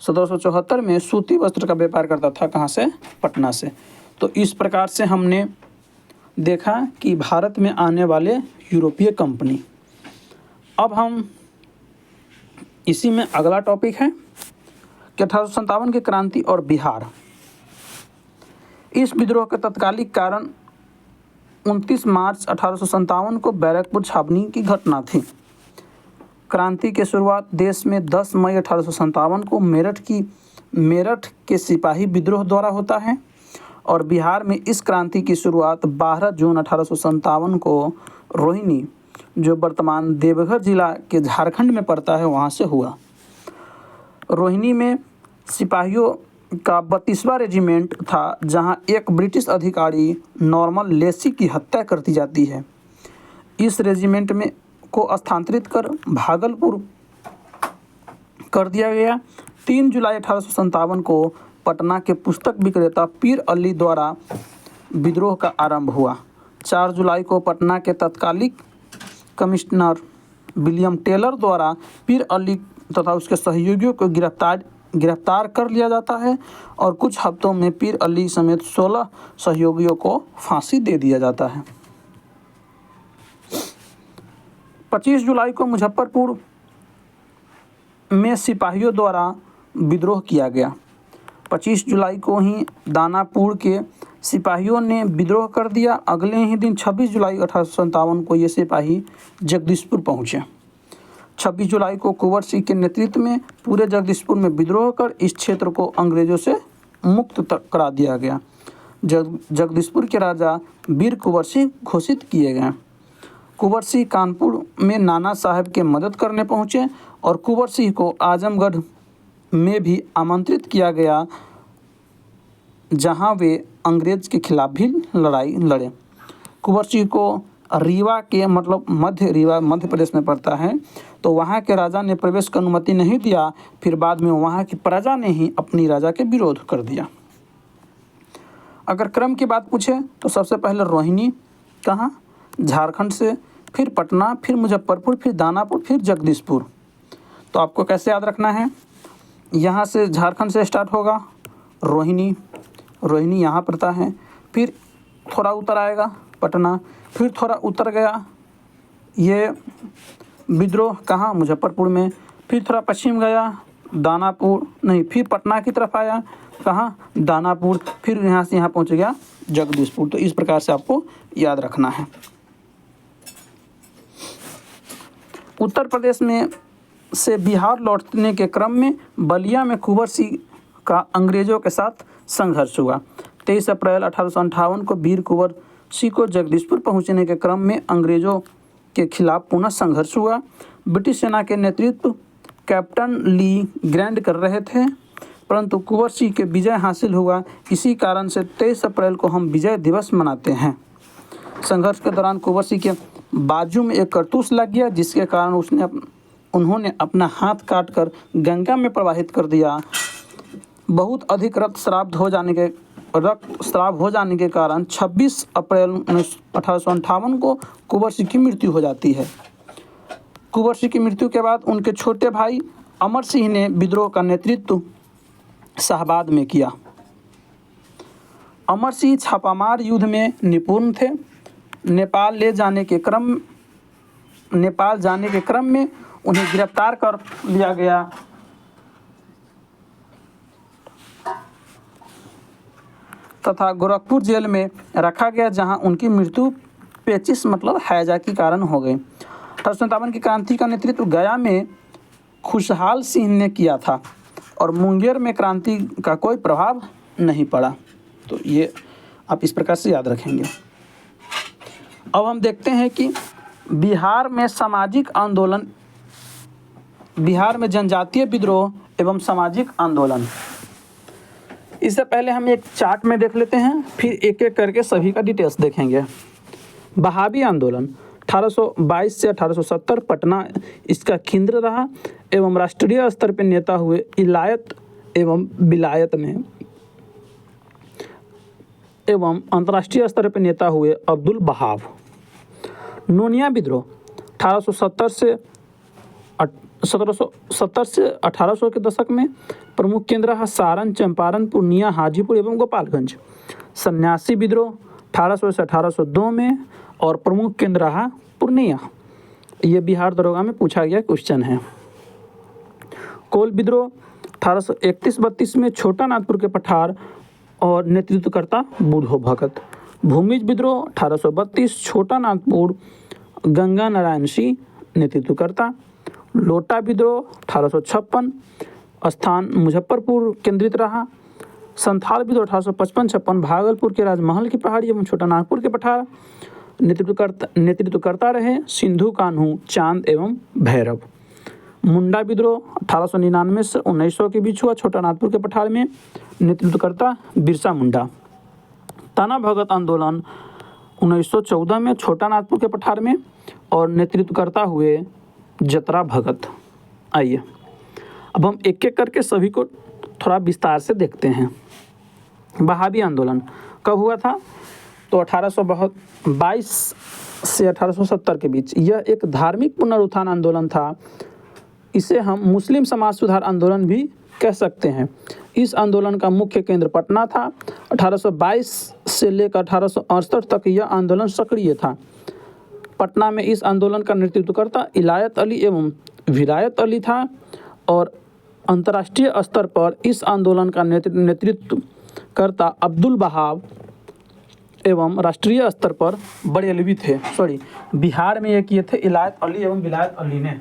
1774 में सूती वस्त्र का व्यापार करता था। कहाँ से? पटना से। तो इस प्रकार से हमने देखा कि भारत में आने वाले यूरोपीय कंपनी। अब हम इसी में अगला टॉपिक है कि 1857 की क्रांति और बिहार। इस विद्रोह के तत्कालिक कारण 29 मार्च 1857 को बैरकपुर छावनी की घटना थी। क्रांति की शुरुआत देश में 10 मई 1857 को मेरठ के सिपाही विद्रोह द्वारा होता है और बिहार में इस क्रांति की शुरुआत 12 जून 1857 को रोहिणी, जो वर्तमान देवघर जिला के झारखंड में पड़ता है, वहाँ से हुआ। रोहिणी में सिपाहियों का 32वां रेजिमेंट था, जहां एक ब्रिटिश अधिकारी नॉर्मन लेसी की हत्या कर दी जाती है। इस रेजिमेंट में को स्थानांतरित कर भागलपुर कर दिया गया। 3 जुलाई 1857 को पटना के पुस्तक विक्रेता पीर अली द्वारा विद्रोह का आरंभ हुआ। 4 जुलाई को पटना के तत्कालिक कमिश्नर विलियम टेलर द्वारा पीर अली तथा उसके सहयोगियों को गिरफ्तार कर लिया जाता है और कुछ हफ्तों में पीर अली समेत 16 सहयोगियों को फांसी दे दिया जाता है। 25 जुलाई को मुजफ्फरपुर में सिपाहियों द्वारा विद्रोह किया गया। 25 जुलाई को ही दानापुर के सिपाहियों ने विद्रोह कर दिया। अगले ही दिन 26 जुलाई 1857 को ये सिपाही जगदीशपुर पहुँचे। 26 जुलाई को कुंवर सिंह के नेतृत्व में पूरे जगदीशपुर में विद्रोह कर इस क्षेत्र को अंग्रेजों से मुक्त करा दिया गया। जगदीशपुर के राजा वीर कुंवर सिंह घोषित किए गए। कुंवर सिंह कानपुर में नाना साहब के मदद करने पहुँचे और कुंवर सिंह को आजमगढ़ में भी आमंत्रित किया गया, जहां वे अंग्रेज के खिलाफ भी लड़ाई लड़े। कुंवर सिंह को रीवा के मतलब रीवा मध्य प्रदेश में पड़ता है, तो वहाँ के राजा ने प्रवेश की अनुमति नहीं दिया। फिर बाद में वहाँ की प्रजा ने ही अपनी राजा के विरोध कर दिया। अगर क्रम की बात पूछे तो सबसे पहले रोहिणी, कहाँ, झारखंड से, फिर पटना, फिर मुजफ्फरपुर, फिर दानापुर, फिर जगदीशपुर। तो आपको कैसे याद रखना है, यहाँ से झारखंड से स्टार्ट होगा रोहिणी, रोहिणी यहाँ पड़ता है, फिर थोड़ा उतर आएगा पटना, फिर थोड़ा उतर गया ये विद्रोह कहाँ, मुजफ्फरपुर में, फिर थोड़ा पश्चिम गया दानापुर, नहीं फिर पटना की तरफ आया, कहाँ, दानापुर, फिर यहाँ से यहाँ पहुँच गया जगदीशपुर। तो इस प्रकार से आपको याद रखना है। उत्तर प्रदेश में से बिहार लौटने के क्रम में बलिया में कुंवर सिंह का अंग्रेजों के साथ संघर्ष हुआ। 23 अप्रैल 1858 को वीर कुंवर सिंह को जगदीशपुर पहुंचने के क्रम में अंग्रेजों के खिलाफ पुनः संघर्ष हुआ। ब्रिटिश सेना के नेतृत्व कैप्टन ली ग्रैंड कर रहे थे, परंतु कुंवर सिंह के विजय हासिल हुआ। इसी कारण से 23 अप्रैल को हम विजय दिवस मनाते हैं। संघर्ष के दौरान कुंवर सिंह के बाजू में एक कारतूस लग गया, जिसके कारण उन्होंने अपना हाथ काटकर गंगा में प्रवाहित कर दिया। बहुत अधिक रक्तस्राव हो जाने के कारण 26 अप्रैल 1858 को कुंवर सिंह की मृत्यु हो जाती है। कुंवर सिंह की मृत्यु के बाद उनके छोटे भाई अमर सिंह ने विद्रोह का नेतृत्व शाहाबाद में किया। अमर सिंह छापामार युद्ध में निपुण थे। नेपाल जाने के क्रम में उन्हें गिरफ्तार कर लिया गया तथा गोरखपुर जेल में रखा गया, जहां उनकी मृत्यु पेचिश मतलब हैजा के कारण हो गई। 1857 की क्रांति का नेतृत्व गया में खुशहाल सिंह ने किया था और मुंगेर में क्रांति का कोई प्रभाव नहीं पड़ा। तो ये आप इस प्रकार से याद रखेंगे। अब हम देखते हैं कि बिहार में जनजातीय विद्रोह एवं सामाजिक आंदोलन। इससे पहले हम एक चार्ट में देख लेते हैं, फिर एक एक करके सभी का डिटेल्स देखेंगे। बहावी आंदोलन 1822 से 1870 पटना इसका केंद्र रहा एवं राष्ट्रीय स्तर पर नेता हुए इलायत एवं विलायत ने एवं अंतर्राष्ट्रीय स्तर पर नेता हुए अब्दुल बहाव। नोनिया विद्रोह 1770 से 1800 के दशक में प्रमुख केंद्र रहा सारण, चंपारण, पूर्णिया, हाजीपुर एवं गोपालगंज। सन्यासी विद्रोह 1800 से 1802 में और प्रमुख केंद्र रहा पूर्णिया। ये बिहार दरोगा में पूछा गया क्वेश्चन है। कोल विद्रोह 1831-32 में छोटा नागपुर के पठार और नेतृत्वकर्ता बूढ़ो भगत। भूमिज विद्रोह 1832 छोटा नागपुर गंगा नारायण सिंह नेतृत्वकर्ता। लोटा विद्रोह 1856 स्थान मुजफ्फरपुर केंद्रित रहा। संथाल विद्रोह 1855-56 भागलपुर के राजमहल की पहाड़ी एवं छोटा नागपुर के पठार नेतृत्वकर्ता रहे सिंधु कान्हू, चांद एवं भैरव। मुंडा विद्रोह 1899 से 1900 के बीच हुआ, छोटा नागपुर के पठार में नेतृत्वकर्ता बिरसा मुंडा। ताना भगत आंदोलन 1914 में छोटा नागपुर के पठार में और नेतृत्वकर्ता हुए जतरा भगत। आइए अब हम एक एक करके सभी को थोड़ा विस्तार से देखते हैं। बहावी आंदोलन कब हुआ था? तो 1822 से 1870 के बीच। यह एक धार्मिक पुनरुत्थान आंदोलन था। इसे हम मुस्लिम समाज सुधार आंदोलन भी कह सकते हैं। इस आंदोलन का मुख्य केंद्र पटना था। 1822 से लेकर 1868 तक यह आंदोलन सक्रिय था। पटना में इस आंदोलन का नेतृत्वकर्ता इलायत अली एवं विलायत अली था और अंतर्राष्ट्रीय स्तर पर इस आंदोलन का नेतृत्वकर्ता अब्दुल बहाव एवं राष्ट्रीय स्तर पर बरेलवी थे। बिहार में ये किए थे इलायत अली एवं विलायत अली ने।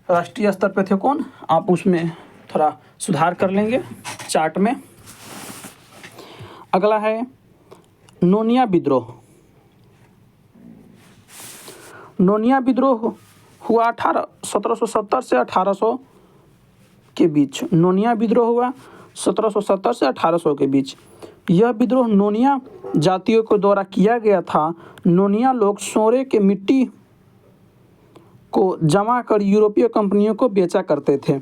राष्ट्रीय स्तर पे थे कौन, आप उसमें थोड़ा सुधार कर लेंगे चार्ट में। अगला है नोनिया विद्रोह। नोनिया विद्रोह हुआ 1770 से 1800 के बीच। नोनिया विद्रोह हुआ 1770 से 1800 के बीच। यह विद्रोह नोनिया जातियों के द्वारा किया गया था। नोनिया लोग सोने के मिट्टी को जमा कर यूरोपीय कंपनियों को बेचा करते थे।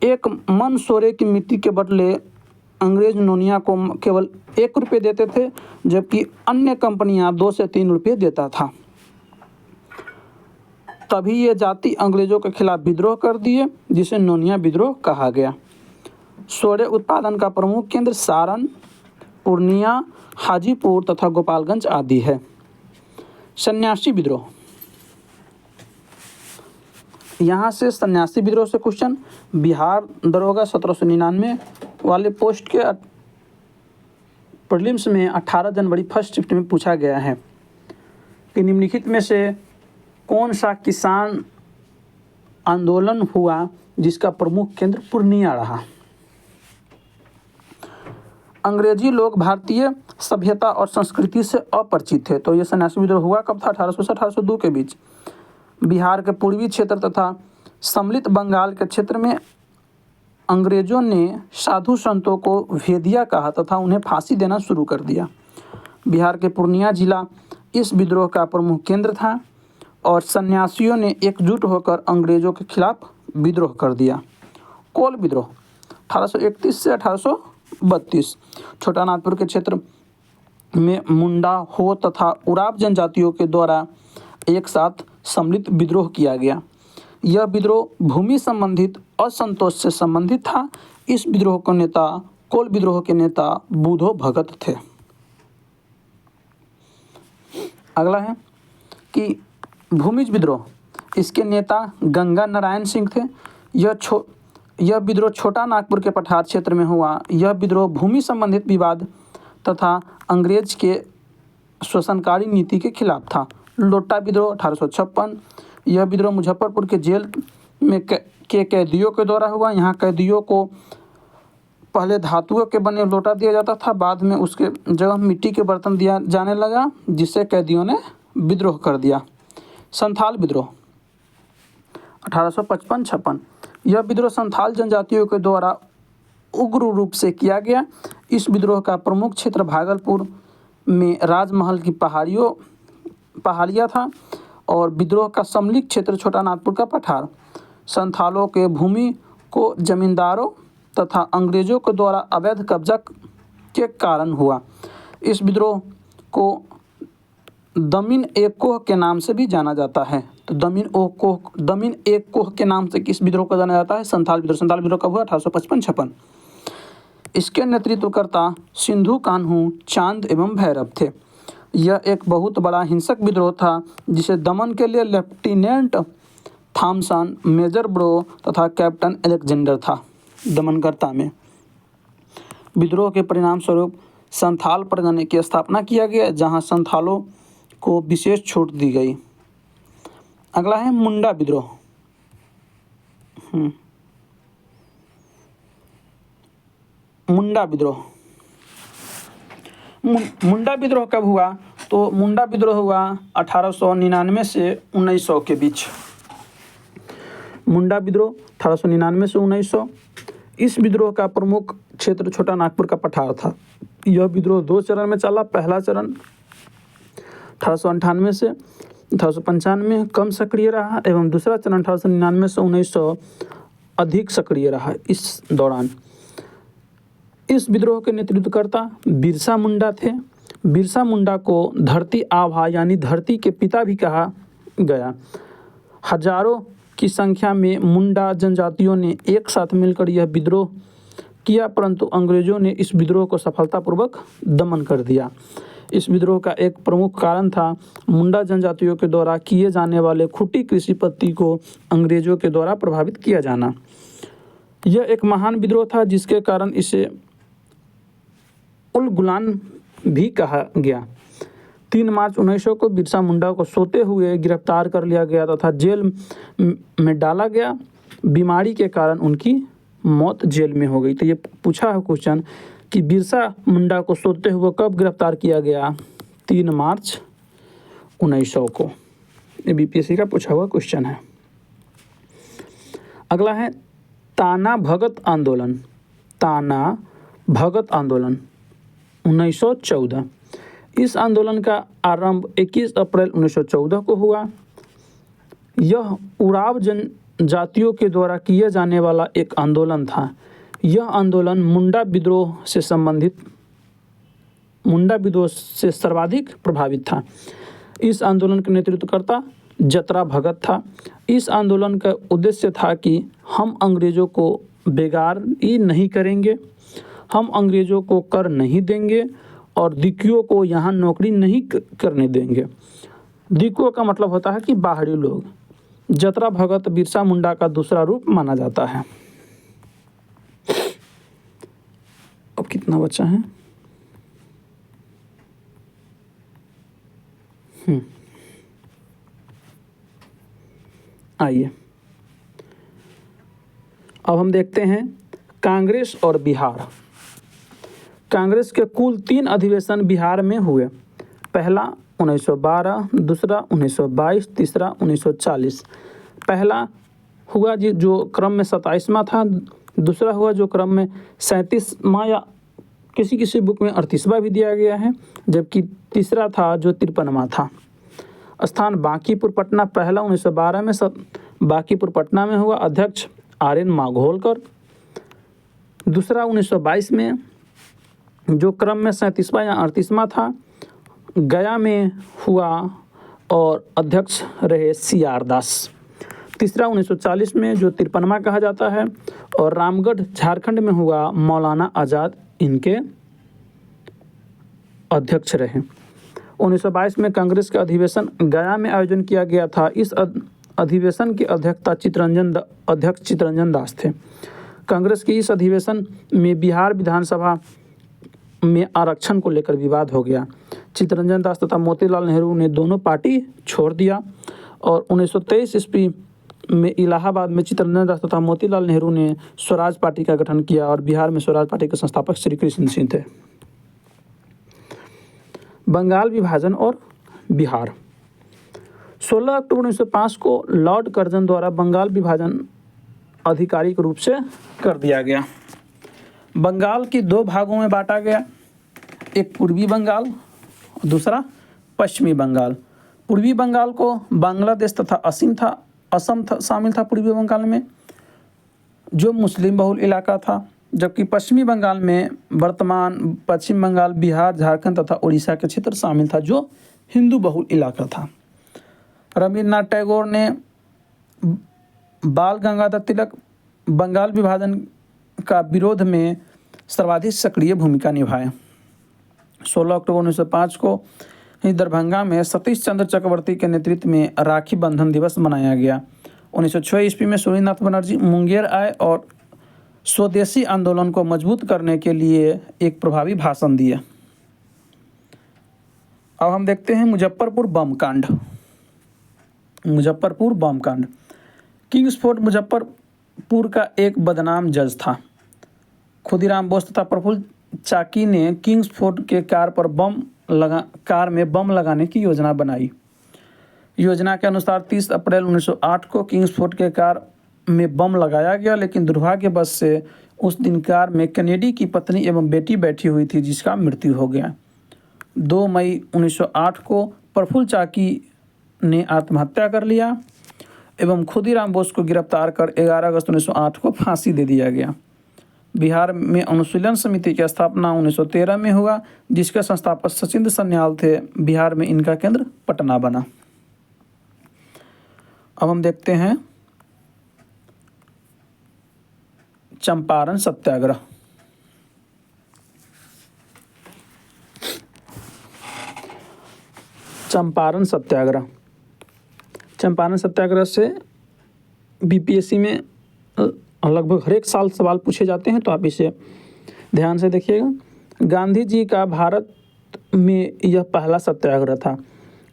एक मन सोने की मिट्टी के बदले अंग्रेज नोनिया को केवल 1 रुपये देते थे, जबकि अन्य कंपनियां 2 से 3 रुपये देता था। तभी ये जाति अंग्रेजों के खिलाफ विद्रोह कर दिए, जिसे नोनिया विद्रोह कहा गया। सोने उत्पादन का प्रमुख केंद्र सारण, पूर्णिया, हाजीपुर तथा गोपालगंज आदि है। सन्यासी विद्रोह। यहाँ से सन्यासी विद्रोह से क्वेश्चन बिहार दरोगा 1799 वाले पोस्ट के प्रीलिम्स में 18 जनवरी फर्स्ट शिफ्ट में पूछा गया है कि निम्नलिखित में से कौन सा किसान आंदोलन हुआ जिसका प्रमुख केंद्र पूर्णिया रहा। अंग्रेजी लोग भारतीय सभ्यता और संस्कृति से अपरिचित थे, तो यह सन्यासी विद्रोह हुआ कब था, 1800 से 1802 के बीच। बिहार के पूर्वी क्षेत्र तथा सम्मिलित बंगाल के क्षेत्र में अंग्रेजों ने साधु संतों को भेदिया कहा तथा उन्हें फांसी देना शुरू कर दिया। बिहार के पूर्णिया जिला इस विद्रोह का प्रमुख केंद्र था और सन्यासियों ने एकजुट होकर अंग्रेजों के खिलाफ विद्रोह कर दिया। कोल विद्रोह 1831 से 1832। छोटा नागपुर के क्षेत्र में मुंडा, हो तथा उराव जनजातियों के द्वारा एक साथ सम्मिलित विद्रोह किया गया। यह विद्रोह भूमि संबंधित असंतोष से संबंधित था। इस विद्रोह के नेता कोल विद्रोह के नेता बुधो भगत थे। अगला है कि भूमिज विद्रोह। इसके नेता गंगा नारायण सिंह थे। यह विद्रोह छोटा नागपुर के पठार क्षेत्र में हुआ। यह विद्रोह भूमि संबंधित विवाद तथा अंग्रेज के शोषणकारी नीति के खिलाफ था। लोटा विद्रोह 1856। यह विद्रोह मुजफ्फरपुर के जेल में के कैदियों के द्वारा हुआ। यहाँ कैदियों को पहले धातुओं के बने लोटा दिया जाता था, बाद में उसके जगह मिट्टी के बर्तन दिया जाने लगा, जिससे कैदियों ने विद्रोह कर दिया। संथाल विद्रोह 1855-56। यह विद्रोह संथाल जनजातियों के द्वारा उग्र रूप से किया गया। इस विद्रोह का प्रमुख क्षेत्र भागलपुर में राजमहल की पहाड़ियाँ था और विद्रोह का सम्मिलित क्षेत्र छोटा नागपुर का पठार। संथालों के भूमि को जमींदारों तथा अंग्रेजों के द्वारा अवैध कब्जा के कारण हुआ। इस विद्रोह को दमिन एक कोह के नाम से भी जाना जाता है। तो दमिन एक कोह के नाम से किस विद्रोह को जाना जाता है, संथाल विद्रोह। संथाल विद्रोह कब हुआ, 1855-56। इसके नेतृत्वकर्ता सिंधु कान्हू, चांद एवं भैरव थे। यह एक बहुत बड़ा हिंसक विद्रोह था जिसे दमन के लिए लेफ्टिनेंट थॉमसन, मेजर ब्रो तथा कैप्टन अलेक्जेंडर था दमनकर्ता में। विद्रोह के परिणाम स्वरूप संथाल परगने की स्थापना किया गया, जहां संथालों को विशेष छूट दी गई। अगला है मुंडा विद्रोह। मुंडा विद्रोह। मुंडा विद्रोह कब हुआ, तो मुंडा विद्रोह हुआ 1899 से 1900 के बीच। मुंडा विद्रोह 1899 से 1900। इस विद्रोह का प्रमुख क्षेत्र छोटा नागपुर का पठार था। यह विद्रोह 2 चरण में चला। पहला चरण 1898 से 1895 कम सक्रिय रहा एवं दूसरा चरण 1899 से 1900 अधिक सक्रिय रहा। इस दौरान इस विद्रोह के नेतृत्वकर्ता बिरसा मुंडा थे। बिरसा मुंडा को धरती आभा यानी धरती के पिता भी कहा गया। हजारों की संख्या में मुंडा जनजातियों ने एक साथ मिलकर यह विद्रोह किया, परंतु अंग्रेजों ने इस विद्रोह को सफलतापूर्वक दमन कर दिया। इस विद्रोह का एक प्रमुख कारण था मुंडा जनजातियों के द्वारा किए जाने वाले खूंटी कृषि पद्धति को अंग्रेजों के द्वारा प्रभावित किया जाना। यह एक महान विद्रोह था जिसके कारण इसे उल गुलान भी कहा गया। 3 मार्च 1900 को बिरसा मुंडा को सोते हुए गिरफ्तार कर लिया गया तथा जेल में डाला गया। बीमारी के कारण उनकी मौत जेल में हो गई। तो ये पूछा है क्वेश्चन कि बिरसा मुंडा को सोते हुए कब गिरफ्तार किया गया? 3 मार्च 1900 को। ये बीपीएससी का पूछा हुआ क्वेश्चन है। अगला है ताना भगत आंदोलन। ताना भगत आंदोलन 1914। इस आंदोलन का आरंभ 21 अप्रैल 1914 को हुआ। यह उराव जनजातियों के द्वारा किए जाने वाला एक आंदोलन था। यह आंदोलन मुंडा विद्रोह से सर्वाधिक प्रभावित था। इस आंदोलन के नेतृत्वकर्ता जतरा भगत था। इस आंदोलन का उद्देश्य था कि हम अंग्रेज़ों को बेगारी नहीं करेंगे, हम अंग्रेज़ों को कर नहीं देंगे और दिकियों को यहाँ नौकरी नहीं करने देंगे। दिकियों का मतलब होता है कि बाहरी लोग। जतरा भगत बिरसा मुंडा का दूसरा रूप माना जाता है। अब कितना बचा है? आइए अब हम देखते हैं कांग्रेस और बिहार। कांग्रेस के कुल 3 अधिवेशन बिहार में हुए। पहला 1912, दूसरा 1922, तीसरा 1940। पहला हुआ जो क्रम में 27वां था, दूसरा हुआ जो क्रम में 37वां या किसी बुक में 38वां भी दिया गया है, जबकि तीसरा था जो 53वां था। स्थान बांकीपुर पटना। पहला 1912 में बांकीपुर पटना में हुआ, अध्यक्ष RN माघोलकर। दूसरा 1922 में जो क्रम में 37वां या 38वां था, गया में हुआ और अध्यक्ष रहे CR दास। तीसरा 1940 में जो 53वां कहा जाता है और रामगढ़ झारखंड में हुआ, मौलाना आज़ाद इनके अध्यक्ष रहे। 1922 में कांग्रेस का अधिवेशन गया में आयोजन किया गया था। इस अधिवेशन की अध्यक्षता चितरंजन दास थे। कांग्रेस के इस अधिवेशन में बिहार विधानसभा में आरक्षण को लेकर विवाद हो गया। चितरंजन दास तथा मोतीलाल नेहरू ने दोनों पार्टी छोड़ दिया और 1923 ईस्वी में इलाहाबाद में चितरंजन दास तथा मोतीलाल नेहरू ने स्वराज पार्टी का गठन किया और बिहार में स्वराज पार्टी के संस्थापक श्री कृष्ण सिंह थे। बंगाल विभाजन और बिहार। 16 अक्टूबर 1905 को लॉर्ड कर्जन द्वारा बंगाल विभाजन आधिकारिक रूप से कर दिया गया। बंगाल की 2 भागों में बांटा गया, एक पूर्वी बंगाल, दूसरा पश्चिमी बंगाल। पूर्वी बंगाल को बांग्लादेश तथा असम शामिल था पूर्वी बंगाल में, जो मुस्लिम बहुल इलाका था, जबकि पश्चिमी बंगाल में वर्तमान पश्चिम बंगाल, बिहार, झारखंड तथा उड़ीसा के क्षेत्र शामिल था, जो हिंदू बहुल इलाका था। रविन्द्रनाथ टैगोर ने बाल गंगाधर तिलक बंगाल विभाजन का विरोध में सर्वाधिक सक्रिय भूमिका निभाए। 16 अक्टूबर 1905 को दरभंगा में सतीश चंद्र चक्रवर्ती के नेतृत्व में राखी बंधन दिवस मनाया गया। 1906 ईस्वी में सूर्यनाथ बनर्जी मुंगेर आए और स्वदेशी आंदोलन को मजबूत करने के लिए एक प्रभावी भाषण दिए। अब हम देखते हैं मुजफ्फरपुर बम कांड। मुजफ्फरपुर बम कांड। किंग्सफोर्ड मुजफ्फरपुर का एक बदनाम जज था। खुदीराम बोस तथा प्रफुल्ल चाकी ने किंग्सफोर्ड के कार में बम लगाने की योजना बनाई। योजना के अनुसार 30 अप्रैल 1908 को किंग्सफोर्ड के कार में बम लगाया गया, लेकिन दुर्भाग्यवश से उस दिन कार में कैनेडी की पत्नी एवं बेटी बैठी हुई थी, जिसका मृत्यु हो गया। 2 मई 1908 को प्रफुल्ल चाकी ने आत्महत्या कर लिया एवं खुदीराम बोस को गिरफ्तार कर 11 अगस्त 1908 को फांसी दे दिया गया। बिहार में अनुशीलन समिति की स्थापना 1913 में हुआ, जिसके संस्थापक सचिंद्र सन्याल थे। बिहार में इनका केंद्र पटना बना। अब हम देखते हैं चंपारण सत्याग्रह। चंपारण सत्याग्रह। चंपारण सत्याग्रह से बीपीएससी में लगभग हर एक साल सवाल पूछे जाते हैं, तो आप इसे ध्यान से देखिएगा। गांधी जी का भारत में यह पहला सत्याग्रह था।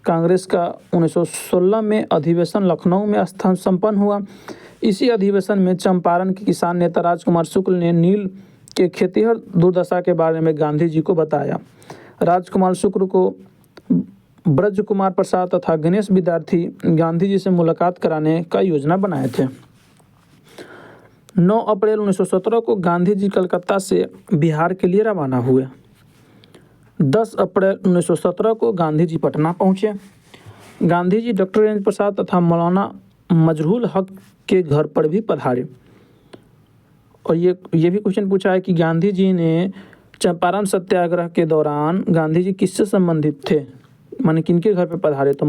कांग्रेस का 1916 में अधिवेशन लखनऊ में संपन्न हुआ। इसी अधिवेशन में चंपारण के किसान नेता राजकुमार शुक्ल ने नील के खेतिहर दुर्दशा के बारे में गांधी जी को बताया। राजकुमार शुक्ल को ब्रज कुमार प्रसाद तथा गणेश विद्यार्थी गांधी जी से मुलाकात कराने का योजना बनाए थे। 9 अप्रैल 1917 को गांधी जी कलकत्ता से बिहार के लिए रवाना हुए। 10 अप्रैल 1917 को गांधी जी पटना पहुँचे। गांधी जी डॉक्टर राजेंद्र प्रसाद तथा मौलाना मजरूल हक के घर पर भी पधारे। और ये भी क्वेश्चन पूछा है कि गांधी जी ने चंपारण सत्याग्रह के दौरान गांधी जी किससे संबंधित थे, माने किनके घर पर पधारे, तो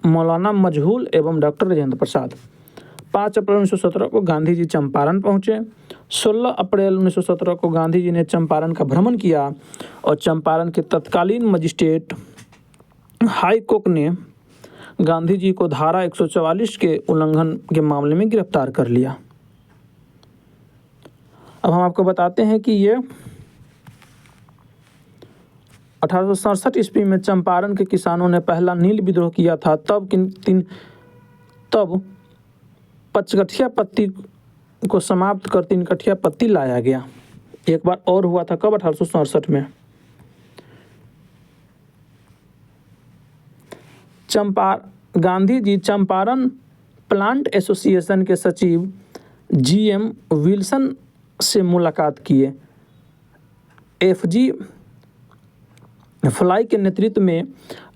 मौलाना मजहूल एवं डॉक्टर राजेंद्र प्रसाद। 5 अप्रैल 1917 को गांधी जी चंपारण पहुँचे। 16 अप्रैल 1917 को गांधी जी ने चंपारण का भ्रमण किया और चंपारण के तत्कालीन मजिस्ट्रेट हाई कोर्ट ने गांधी जी को धारा 144 के उल्लंघन के मामले में गिरफ्तार कर लिया। अब हम आपको बताते हैं कि ये 1867 ईस्वी में चंपारण के किसानों ने पहला नील विद्रोह किया था। तब पचगठिया पत्ती को समाप्त कर 3 कठिया पत्ती लाया गया। एक बार और हुआ था, कब? 1867 में। गांधी जी चंपारण प्लांट एसोसिएशन के सचिव GM विल्सन से मुलाकात किए। FG फ्लाई के नेतृत्व में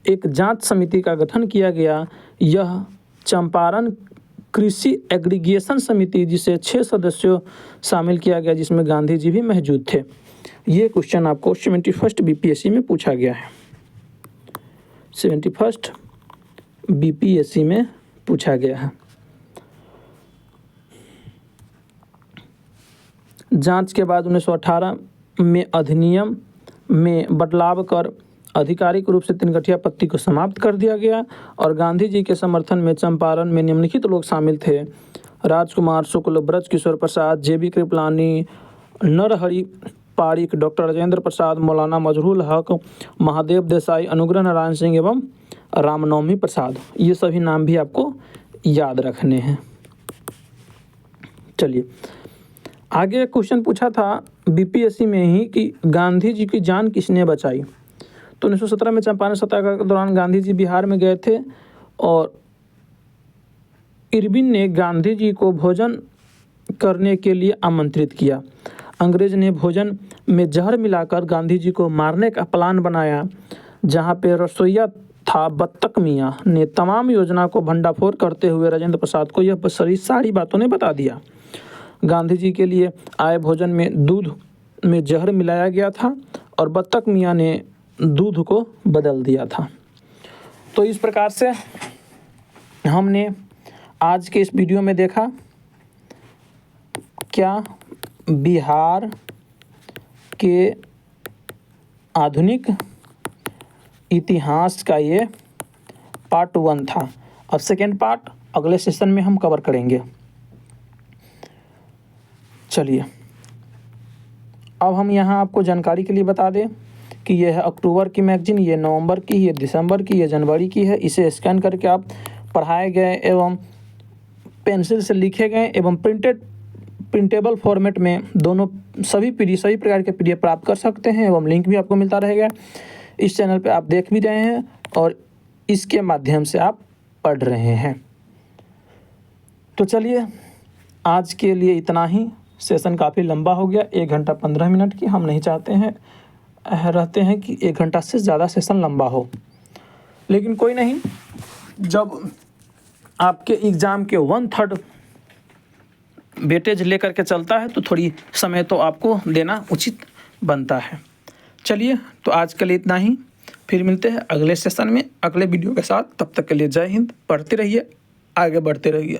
एक जांच समिति का गठन किया गया। यह चंपारण कृषि एग्रीगेशन समिति, जिसे 6 सदस्यों शामिल किया गया, जिसमें गांधी जी भी मौजूद थे। ये क्वेश्चन आपको 71 BPSC में पूछा गया है। 71 BPSC में पूछा गया है। जांच के बाद 1918 में अधिनियम में बदलाव कर आधिकारिक रूप से 3 कठिया पत्ती को समाप्त कर दिया गया और गांधी जी के समर्थन में चंपारण में निम्नलिखित लोग शामिल थे: राजकुमार शुक्ल, ब्रज किशोर प्रसाद, JB कृपलानी, नरहरि पारिक, डॉक्टर राजेंद्र प्रसाद, मौलाना मजरूल हक, महादेव देसाई, अनुग्रह नारायण सिंह एवं रामनवमी प्रसाद। ये सभी नाम भी आपको याद रखने हैं। चलिए आगे क्वेश्चन पूछा था BPSC में ही कि गांधी जी की जान किसने बचाई। तो 1917 में चंपारण सत्याग्रह के दौरान गांधी जी बिहार में गए थे और इरविन ने गांधी जी को भोजन करने के लिए आमंत्रित किया। अंग्रेज ने भोजन में जहर मिलाकर गांधी जी को मारने का प्लान बनाया। जहां पे रसोइया था बत्तख मियाँ ने तमाम योजना को भंडाफोड़ करते हुए राजेंद्र प्रसाद को यह सारी बातों ने बता दिया। गांधी जी के लिए आए भोजन में दूध में जहर मिलाया गया था और बत्तख मियाँ ने दूध को बदल दिया था। तो इस प्रकार से हमने आज के इस वीडियो में देखा क्या बिहार के आधुनिक इतिहास का ये पार्ट 1 था। अब सेकेंड पार्ट अगले सेशन में हम कवर करेंगे। चलिए अब हम यहाँ आपको जानकारी के लिए बता दें कि यह है अक्टूबर की मैगजीन, ये नवंबर की, ये दिसंबर की, ये जनवरी की है। इसे स्कैन करके आप पढ़ाए गए एवं पेंसिल से लिखे गए एवं प्रिंटेबल फॉर्मेट में दोनों सभी प्रकार के PDF प्राप्त कर सकते हैं एवं लिंक भी आपको मिलता रहेगा। इस चैनल पे आप देख भी रहे हैं और इसके माध्यम से आप पढ़ रहे हैं। तो चलिए आज के लिए इतना ही। सेशन काफ़ी लंबा हो गया, 1 घंटा 15 मिनट की। हम नहीं चाहते हैं कि 1 घंटा से ज़्यादा सेशन लंबा हो, लेकिन कोई नहीं, जब आपके एग्ज़ाम के 1/3 वेटेज लेकर के चलता है तो थोड़ी समय तो आपको देना उचित बनता है। चलिए तो आज के लिए इतना ही, फिर मिलते हैं अगले सेशन में अगले वीडियो के साथ। तब तक के लिए जय हिंद। पढ़ते रहिए, आगे बढ़ते रहिए।